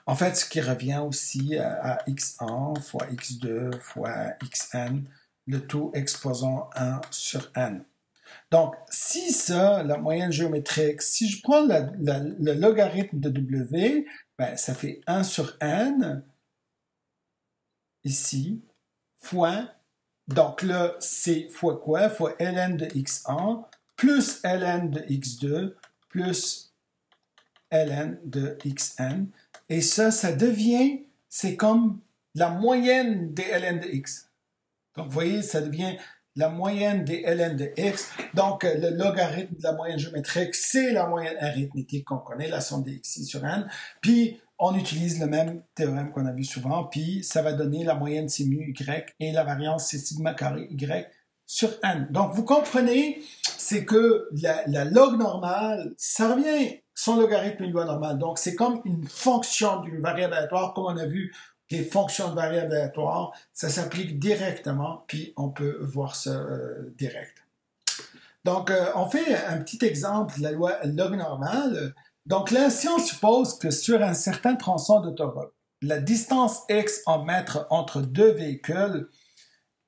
En fait, ce qui revient aussi à x1 fois x2 fois xn, le tout exposant 1 sur n. Donc, si ça, la moyenne géométrique, si je prends le logarithme de w, ça fait 1 sur n, ici, fois, donc là, c'est fois quoi? Fois ln de x1, plus ln de x2, plus ln de xn. Et ça devient, c'est comme la moyenne des ln de x. Donc, vous voyez, ça devient la moyenne des ln de x. Donc, le logarithme de la moyenne géométrique, c'est la moyenne arithmétique qu'on connaît, la somme des xi sur n. Puis, on utilise le même théorème qu'on a vu souvent, puis ça va donner la moyenne c'est mu y et la variance c'est sigma carré y sur n. Donc, vous comprenez, c'est que la log normale, ça revient, son logarithme est une loi normale. Donc, c'est comme une fonction d'une variable aléatoire, comme on a vu les fonctions de variables aléatoires, ça s'applique directement, puis on peut voir ça direct. Donc, on fait un petit exemple de la loi log normale. Donc là, si on suppose que sur un certain tronçon d'autoroute, la distance x en mètres entre deux véhicules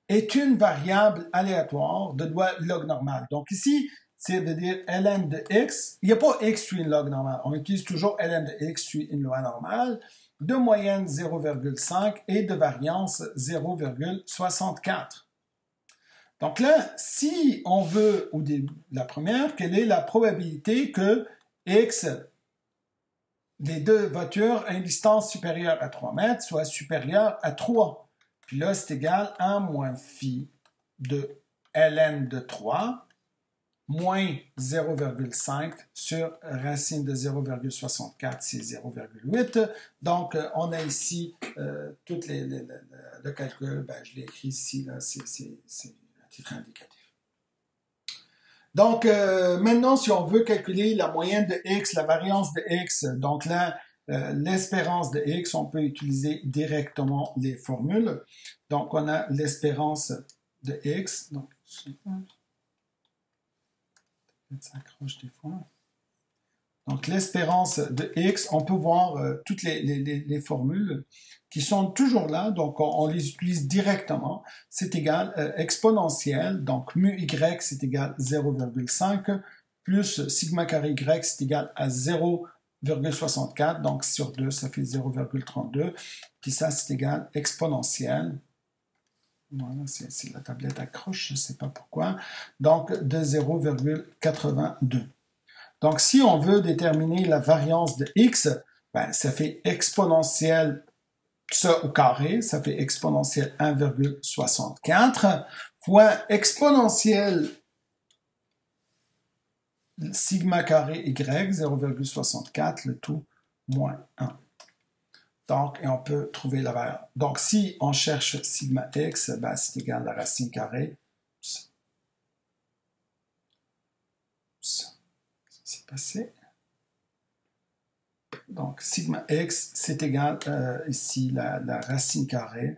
est une variable aléatoire de loi log normale. Donc ici, c'est de dire ln de x, il n'y a pas x suit une log normale, on utilise toujours ln de x suit une loi normale, de moyenne 0,5 et de variance 0,64. Donc là, si on veut, au début, la première, quelle est la probabilité que x, les deux voitures à une distance supérieure à 3 mètres, soit supérieure à 3. Puis là, c'est égal à 1 moins phi de ln de 3 moins 0,5 sur racine de 0,64, c'est 0,8. Donc, on a ici tout le calcul, je l'ai écrit ici, là, c'est un titre indicatif. Donc, maintenant, si on veut calculer la moyenne de x, la variance de x, donc là, l'espérance de x, on peut utiliser directement les formules. Donc, on a l'espérance de x. Donc, ça accroche des fois. Donc, l'espérance de x, on peut voir toutes les formules qui sont toujours là, donc on les utilise directement. C'est égal exponentielle, donc mu y, c'est égal 0,5, plus sigma carré y, c'est égal à 0,64, donc sur 2, ça fait 0,32, puis ça, c'est égal exponentielle. Voilà, c'est la tablette accroche, je ne sais pas pourquoi. Donc, de 0,82. Donc, si on veut déterminer la variance de x, ça fait exponentielle, ça au carré, ça fait exponentielle 1,64 fois exponentielle sigma carré y, 0,64, le tout moins 1. Donc, et on peut trouver la variable. Donc, si on cherche sigma x, c'est égal à la racine carrée. C'est passé. Donc, sigma x, c'est égal ici la racine carrée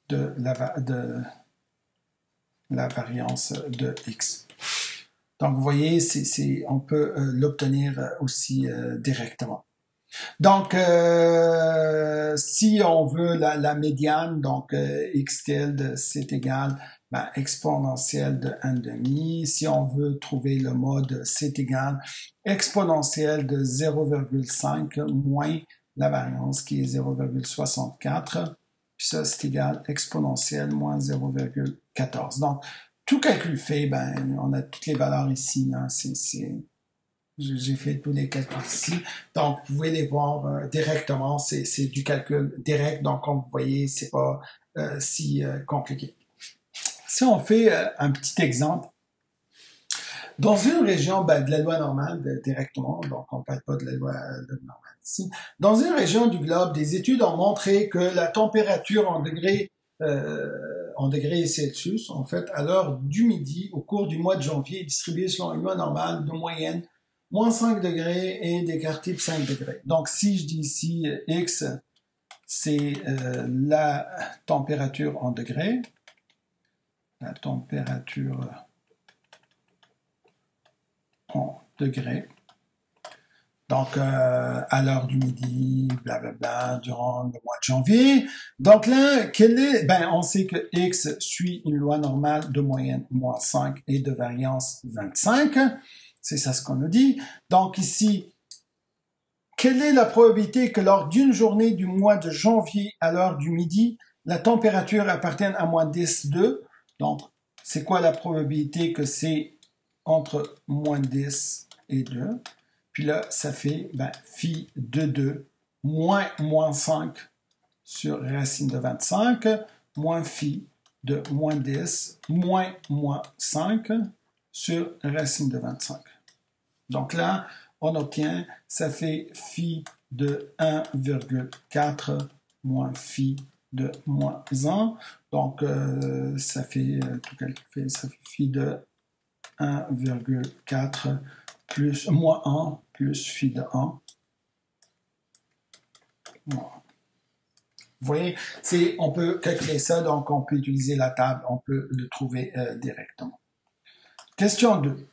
de la variance de x. Donc, vous voyez, on peut l'obtenir aussi directement. Donc, si on veut la médiane, donc x tilde, c'est égal exponentielle de 1,5. Si on veut trouver le mode, c'est égal exponentielle de 0,5 moins la variance qui est 0,64. Puis ça, c'est égal exponentielle moins 0,14. Donc, tout calcul fait, ben, on a toutes les valeurs ici. Hein, j'ai fait tous les calculs ici. Donc, vous pouvez les voir directement. C'est du calcul direct. Donc, comme vous voyez, c'est pas si compliqué. Si on fait un petit exemple, dans une région de la loi normale directement, donc on ne parle pas de la loi normale ici, dans une région du globe, des études ont montré que la température en degrés Celsius, en fait, à l'heure du midi, au cours du mois de janvier, est distribuée selon une loi normale de moyenne moins 5 degrés et d'écart type 5 degrés. Donc, si je dis ici X, c'est la température en degrés, la température en degrés. Donc, à l'heure du midi, blablabla, durant le mois de janvier. Donc là, on sait que X suit une loi normale de moyenne moins 5 et de variance 25. C'est ça ce qu'on nous dit. Donc ici, quelle est la probabilité que lors d'une journée du mois de janvier à l'heure du midi, la température appartienne à moins 10, 2? Donc, c'est quoi la probabilité que c'est entre moins 10 et 2? Puis là, ça fait phi de 2 moins 5 sur racine de 25 moins phi de moins 10 moins 5 sur racine de 25. Donc là, on obtient, ça fait phi de 1,4 moins phi de moins 1. Donc, ça fait, tout calculé, ça fait phi de 1,4 plus moins 1 plus phi de 1. Voilà. Vous voyez, on peut calculer ça, donc on peut utiliser la table, on peut le trouver directement. Question 2.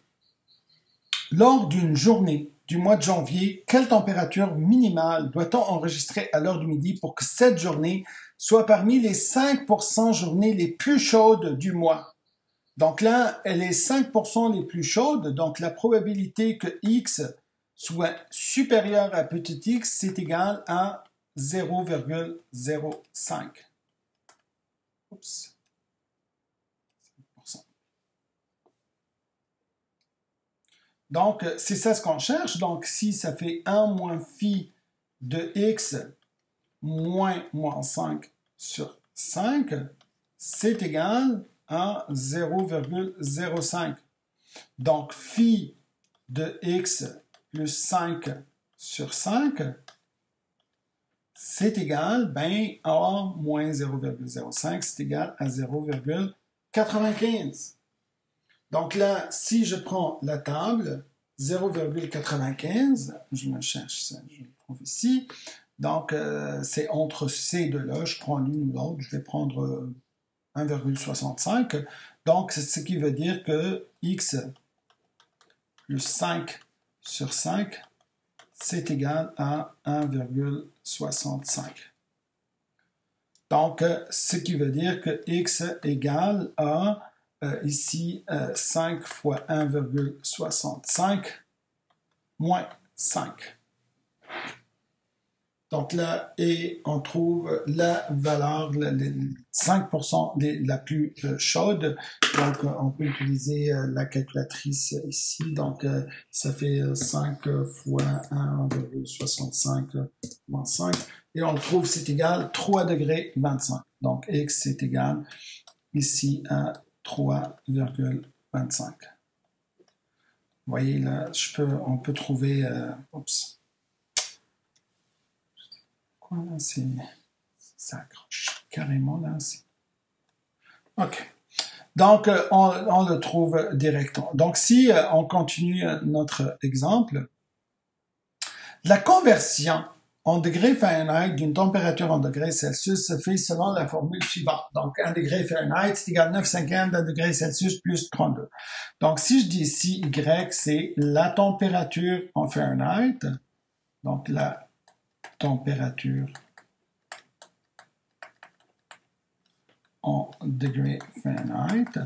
Lors d'une journée du mois de janvier, quelle température minimale doit-on enregistrer à l'heure du midi pour que cette journée soit parmi les 5% journées les plus chaudes du mois? Donc là, elle est 5% les plus chaudes, donc la probabilité que X soit supérieur à petit x, c'est égal à 0,05. Oups. Donc, c'est ça ce qu'on cherche. Donc, si ça fait 1 moins phi de x moins 5 sur 5, c'est égal à 0,05. Donc, phi de x plus 5 sur 5, c'est égal, à moins 0,05, c'est égal à 0,95. Donc là, si je prends la table, 0,95, je me cherche ça, je le trouve ici. Donc, c'est entre ces deux-là, je prends l'une ou l'autre, je vais prendre 1,65. Donc, c'est ce qui veut dire que x plus 5 sur 5, c'est égal à 1,65. Donc, ce qui veut dire que x égale à ici, 5 fois 1,65 moins 5. Donc là, et on trouve la valeur, 5% la plus chaude. Donc, on peut utiliser la calculatrice ici. Donc, ça fait 5 fois 1,65 moins 5. Et on trouve, c'est égal 3 degrés 25. Donc, x, c'est égal ici à 3,25. Vous voyez, là, on peut trouver... Quoi, là, ça accroche carrément, là. OK. Donc, on le trouve directement. Donc, si on continue notre exemple, la conversion en degrés Fahrenheit d'une température en degrés Celsius se fait selon la formule suivante. Donc, 1 degré Fahrenheit, c'est égal à 9/50 d'un degré Celsius plus 32. Donc, si je dis ici Y, c'est la température en Fahrenheit. Donc, la température en degrés Fahrenheit.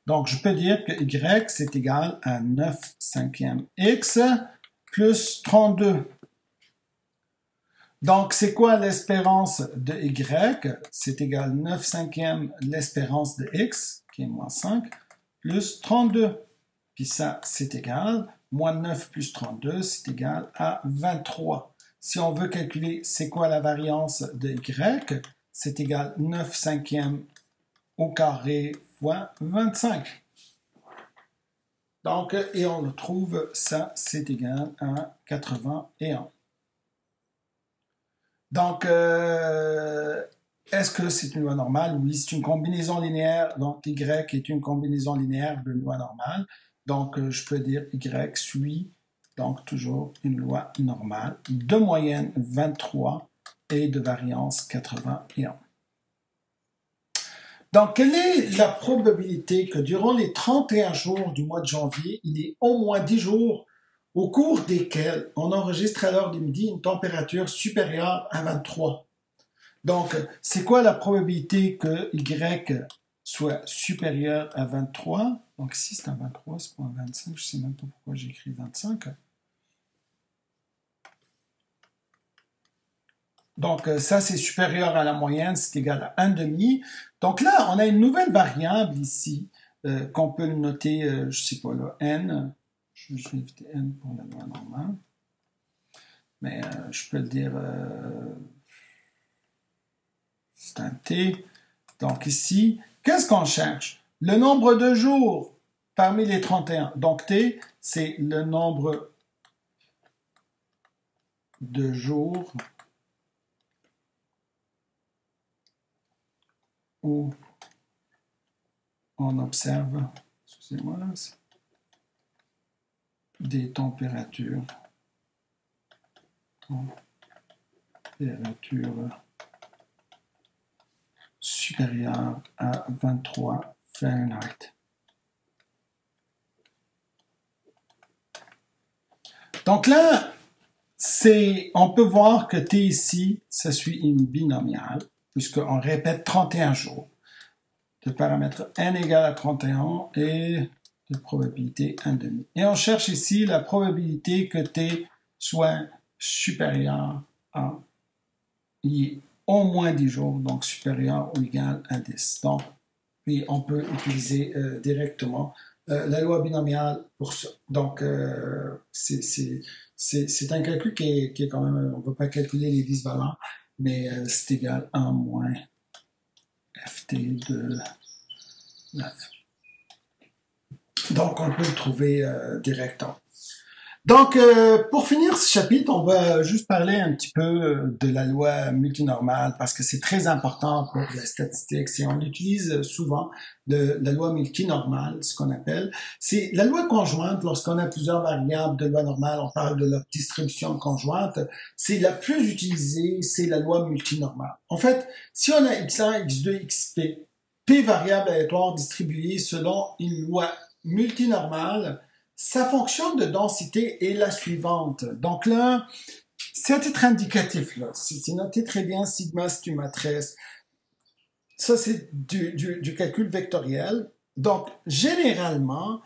Donc, je peux dire que Y, c'est égal à 9/5 X plus 32. Donc, c'est quoi l'espérance de Y? C'est égal à 9/5 l'espérance de X, qui est moins 5, plus 32. Puis ça, c'est égal, moins 9 plus 32, c'est égal à 23. Si on veut calculer c'est quoi la variance de y, c'est égal 9 cinquièmes au carré fois 25. Donc, et on le trouve, ça, c'est égal à 81. Donc, est-ce que c'est une loi normale? Oui, c'est une combinaison linéaire. Donc, y est une combinaison linéaire d'une loi normale. Donc, je peux dire y suit donc toujours une loi normale de moyenne 23 et de variance 81. Donc, quelle est la probabilité que durant les 31 jours du mois de janvier, il y ait au moins 10 jours au cours desquels on enregistre à l'heure du midi une température supérieure à 23? Donc, c'est quoi la probabilité que y soit supérieur à 23? Donc ici, c'est un 23, c'est pas un 25, je ne sais même pas pourquoi j'ai écrit 25. Donc, ça, c'est supérieur à la moyenne, c'est égal à 1,5. Donc là, on a une nouvelle variable ici, qu'on peut noter, je ne sais pas, là, n. Je vais éviter n pour la loi normale. Mais je peux le dire, c'est un t. Donc ici, qu'est-ce qu'on cherche? Le nombre de jours parmi les 31. Donc t, c'est le nombre de jours où on observe, excusez-moi, des températures supérieures à 23 Fahrenheit. Donc là, on peut voir que t ici, ça suit une binomiale, puisqu'on répète 31 jours. De paramètre n égale à 31 et de probabilité 1,5. Et on cherche ici la probabilité que t soit supérieur à au moins 10 jours, donc supérieur ou égal à 10. Donc, puis on peut utiliser directement la loi binomiale pour ça. Donc, c'est un calcul qui est quand même, on ne va pas calculer les 10 valeurs, mais c'est égal à moins ft de 9. Donc, on peut le trouver directement. Donc, pour finir ce chapitre, on va juste parler un petit peu de la loi multinormale parce que c'est très important pour la statistique. Et on utilise souvent la loi multinormale, ce qu'on appelle. C'est la loi conjointe, lorsqu'on a plusieurs variables de loi normale, on parle de leur distribution conjointe. C'est la plus utilisée, c'est la loi multinormale. En fait, si on a x1, x2, xp, p variables aléatoires distribuées selon une loi multinormale, sa fonction de densité est la suivante. Donc là, c'est un titre indicatif. Là. C'est noté très bien, sigma, c'est une matrice. Ça, c'est du calcul vectoriel. Donc, généralement,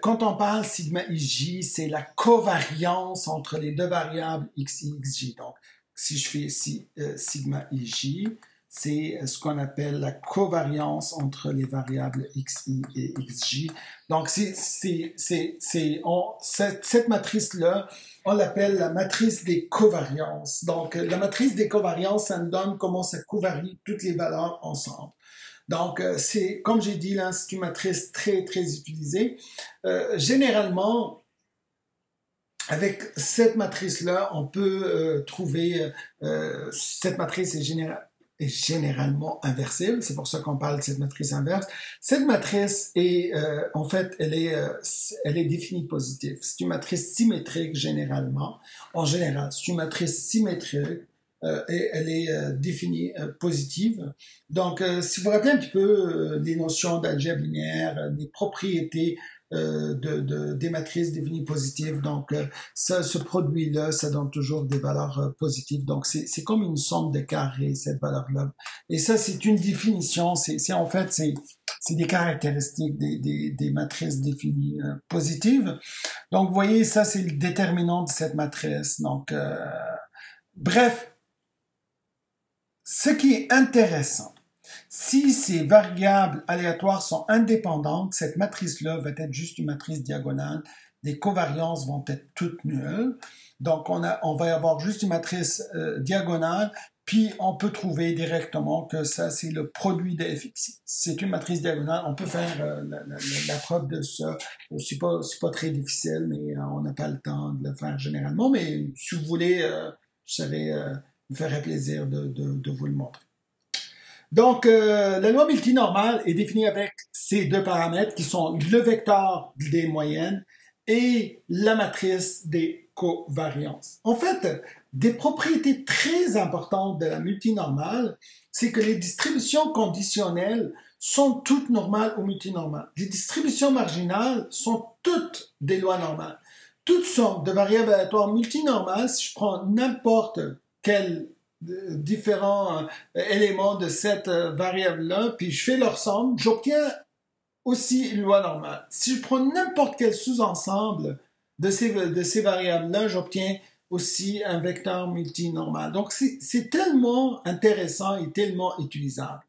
quand on parle sigma ij, c'est la covariance entre les deux variables xi, xj. Donc, si je fais ici sigma ij, c'est ce qu'on appelle la covariance entre les variables xi et xj. Donc, cette matrice-là, on l'appelle la matrice des covariances. Donc, la matrice des covariances, ça nous donne comment ça covarie toutes les valeurs ensemble. Donc, c'est, comme j'ai dit, là, c'est une matrice très, très utilisée. Généralement, avec cette matrice-là, on peut trouver, cette matrice est généralement inversible, c'est pour ça qu'on parle de cette matrice inverse. Cette matrice est, en fait, elle est définie positive. C'est une matrice symétrique généralement. En général, c'est une matrice symétrique et elle est définie positive. Donc, si vous vous rappelez un petit peu des notions d'algèbre linéaire, des propriétés des matrices définies positives. Donc, ce produit-là, ça donne toujours des valeurs positives. Donc, c'est comme une somme de carrés, cette valeur-là. Et ça, c'est une définition. En fait, c'est des caractéristiques des matrices définies positives. Donc, vous voyez, ça, c'est le déterminant de cette matrice. Donc, bref, ce qui est intéressant, Si ces variables aléatoires sont indépendantes, cette matrice-là va être juste une matrice diagonale. Les covariances vont être toutes nulles. Donc, on va y avoir juste une matrice diagonale, puis on peut trouver directement que ça, c'est le produit de fx. C'est une matrice diagonale. On peut faire la preuve de ça. C'est pas très difficile, mais on n'a pas le temps de le faire généralement. Mais si vous voulez, me ferait plaisir de vous le montrer. Donc, la loi multinormale est définie avec ces deux paramètres qui sont le vecteur des moyennes et la matrice des covariances. En fait, des propriétés très importantes de la multinormale, c'est que les distributions conditionnelles sont toutes normales ou multinormales. Les distributions marginales sont toutes des lois normales. Toutes sont de variables aléatoires multinormales. Si je prends n'importe quel différents éléments de cette variable-là, puis je fais leur somme, j'obtiens aussi une loi normale. Si je prends n'importe quel sous-ensemble de ces variables-là, j'obtiens aussi un vecteur multinormal. Donc, c'est tellement intéressant et tellement utilisable.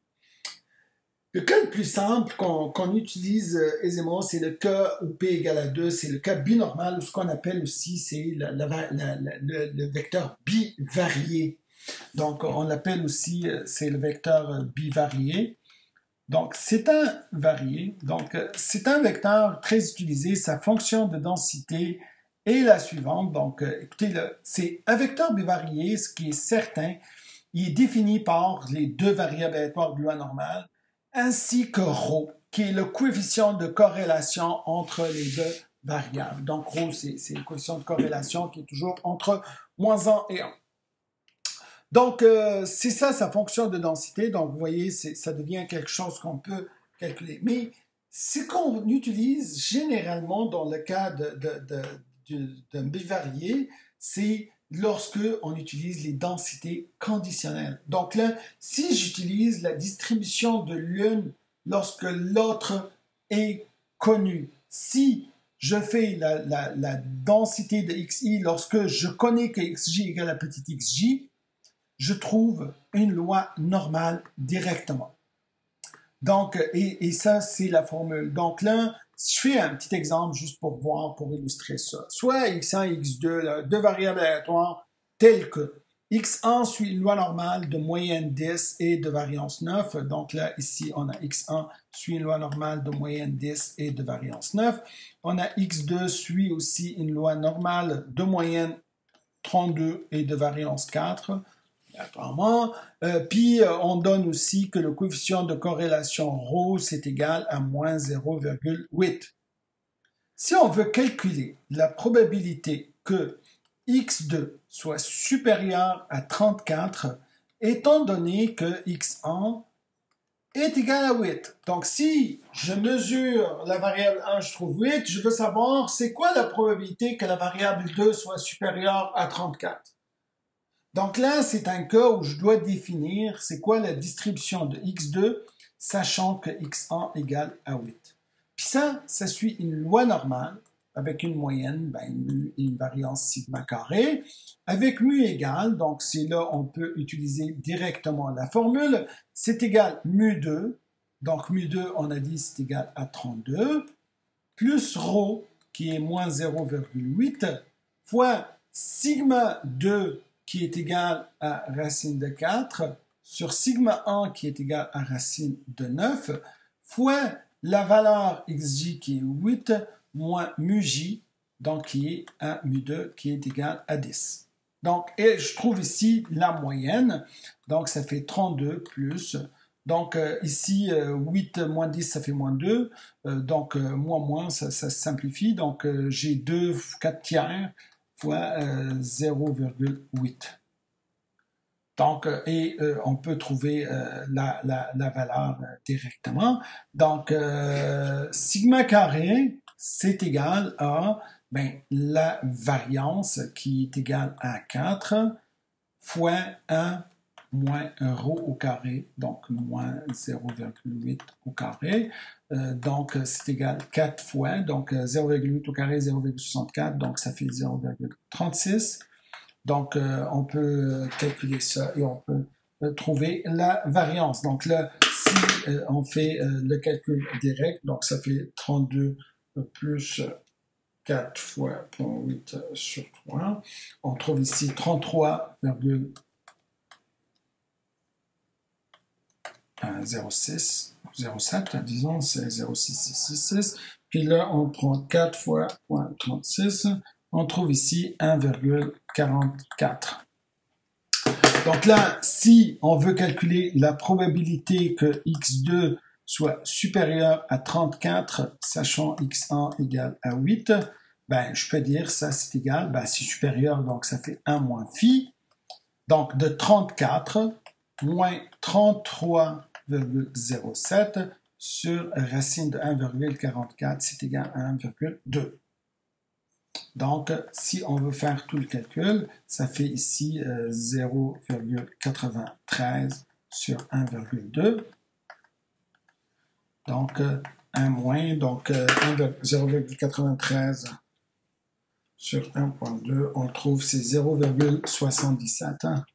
Le cas le plus simple qu'on utilise aisément, c'est le cas où P égale à 2, c'est le cas binormal, ou ce qu'on appelle aussi, c'est le vecteur bivarié. Donc, on l'appelle aussi, c'est le vecteur bivarié. Donc, c'est un varié. Donc, c'est un vecteur très utilisé. Sa fonction de densité est la suivante. Donc, écoutez, c'est un vecteur bivarié, ce qui est certain. Il est défini par les deux variables aléatoires de loi normale, ainsi que ρ, qui est le coefficient de corrélation entre les deux variables. Donc, ρ, c'est le coefficient de corrélation qui est toujours entre -1 et 1. Donc, c'est ça sa fonction de densité. Donc, vous voyez, ça devient quelque chose qu'on peut calculer. Mais ce qu'on utilise généralement dans le cas d'un bivarié, c'est lorsque on utilise les densités conditionnelles. Donc là, si j'utilise la distribution de l'une lorsque l'autre est connue, si je fais la densité de xi lorsque je connais que xj égale à petit xj, je trouve une loi normale directement. Donc, et ça, c'est la formule. Donc là, si je fais un petit exemple juste pour voir, pour illustrer ça. Soit x1 et x2, là, deux variables aléatoires telles que x1 suit une loi normale de moyenne 10 et de variance 9. Donc là, ici, on a x1 suit une loi normale de moyenne 10 et de variance 9. On a x2 suit aussi une loi normale de moyenne 32 et de variance 4. Puis on donne aussi que le coefficient de corrélation ρ c'est égal à moins 0,8. Si on veut calculer la probabilité que x2 soit supérieur à 34, étant donné que x1 est égal à 8. Donc si je mesure la variable 1, je trouve 8, je veux savoir c'est quoi la probabilité que la variable 2 soit supérieure à 34. Donc là, c'est un cas où je dois définir c'est quoi la distribution de x2, sachant que x1 égale à 8. Puis ça suit une loi normale, avec une moyenne, mu et une variance sigma carré, avec mu égale, donc c'est là on peut utiliser directement la formule, c'est égal mu2, donc mu2 on a dit c'est égal à 32, plus ρ qui est moins 0,8, fois sigma 2 qui est égal à racine de 4, sur sigma 1 qui est égal à racine de 9, fois la valeur xj qui est 8, moins mu-j, donc qui est à mu2 qui est égal à 10. Donc, et je trouve ici la moyenne, donc ça fait 32 plus, donc ici 8 moins 10 ça fait moins 2, donc moins ça se simplifie, donc j'ai 2 4 tiers fois 0,8. Donc, et on peut trouver la valeur directement. Donc, sigma carré, c'est égal à la variance qui est égale à 4 fois 1 moins ρ au carré, donc moins 0,8 au carré. Donc, c'est égal à 4 fois, donc 0,8 au carré, 0,64, donc ça fait 0,36. Donc, on peut calculer ça et on peut trouver la variance. Donc là, si on fait le calcul direct, donc ça fait 32 plus 4 fois 0.8 sur 3. On trouve ici 33,06, 07, disons, c'est 0,6666. Puis là, on prend 4 fois 0.36. On trouve ici 1,44. Donc là, si on veut calculer la probabilité que x2 soit supérieur à 34, sachant x1 égale à 8, ben, je peux dire ça c'est égal, ben, c'est supérieur, donc ça fait 1 moins phi. Donc de 34 moins 33,07 sur racine de 1,44, c'est égal à 1,2. Donc, si on veut faire tout le calcul, ça fait ici 0,93 sur 1,2. Donc, 1 moins, donc 0,93 sur 1,2, on trouve c'est 0,77.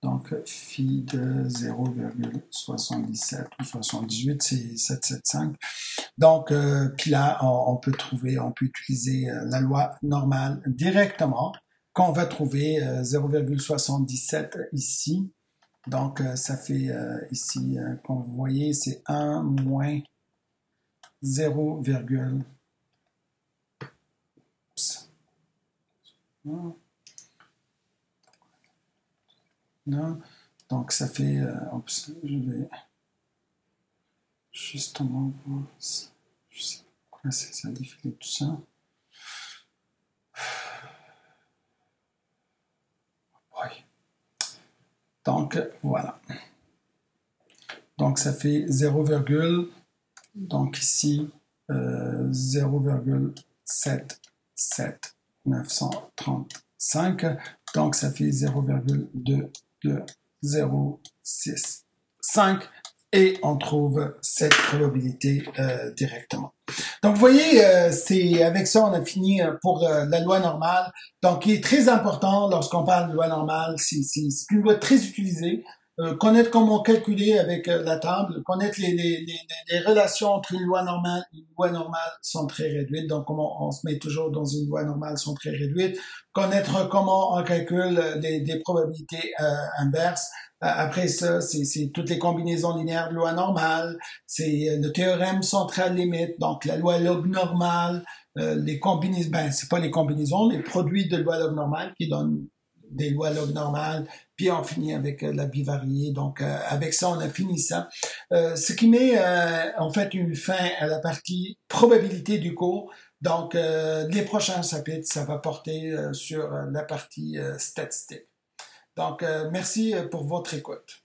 Donc, phi de 0,77 ou 78, c'est 775. Donc, puis là, on peut utiliser la loi normale directement, qu'on va trouver 0,77 ici. Donc, ça fait ici, comme vous voyez, c'est 1 moins 0, non. Donc, ça fait, je vais justement voir si, je sais pas pourquoi ça a défilé tout ça. Oui. Donc, voilà. Donc, ça fait 0, donc ici, 0,77935. Donc, ça fait 0,22065 et on trouve cette probabilité directement. Donc, vous voyez, c'est avec ça, on a fini pour la loi normale. Donc, il est très important lorsqu'on parle de loi normale, c'est une loi très utilisée. Connaître comment calculer avec la table, connaître les relations entre une loi normale et une loi normale sont très réduites, donc comment on se met toujours dans une loi normale sont très réduites. Connaître comment on calcule des probabilités inverses. Après ça, c'est toutes les combinaisons linéaires de loi normale, c'est le théorème central limite, donc la loi log normale, les combinaisons, ben c'est pas les combinaisons, les produits de loi log normale qui donnent des lois log normales, puis on finit avec la bivariée. Donc, avec ça, on a fini ça. Ce qui met en fait une fin à la partie probabilité du cours. Donc, les prochains chapitres, ça va porter sur la partie statistique. Donc, merci pour votre écoute.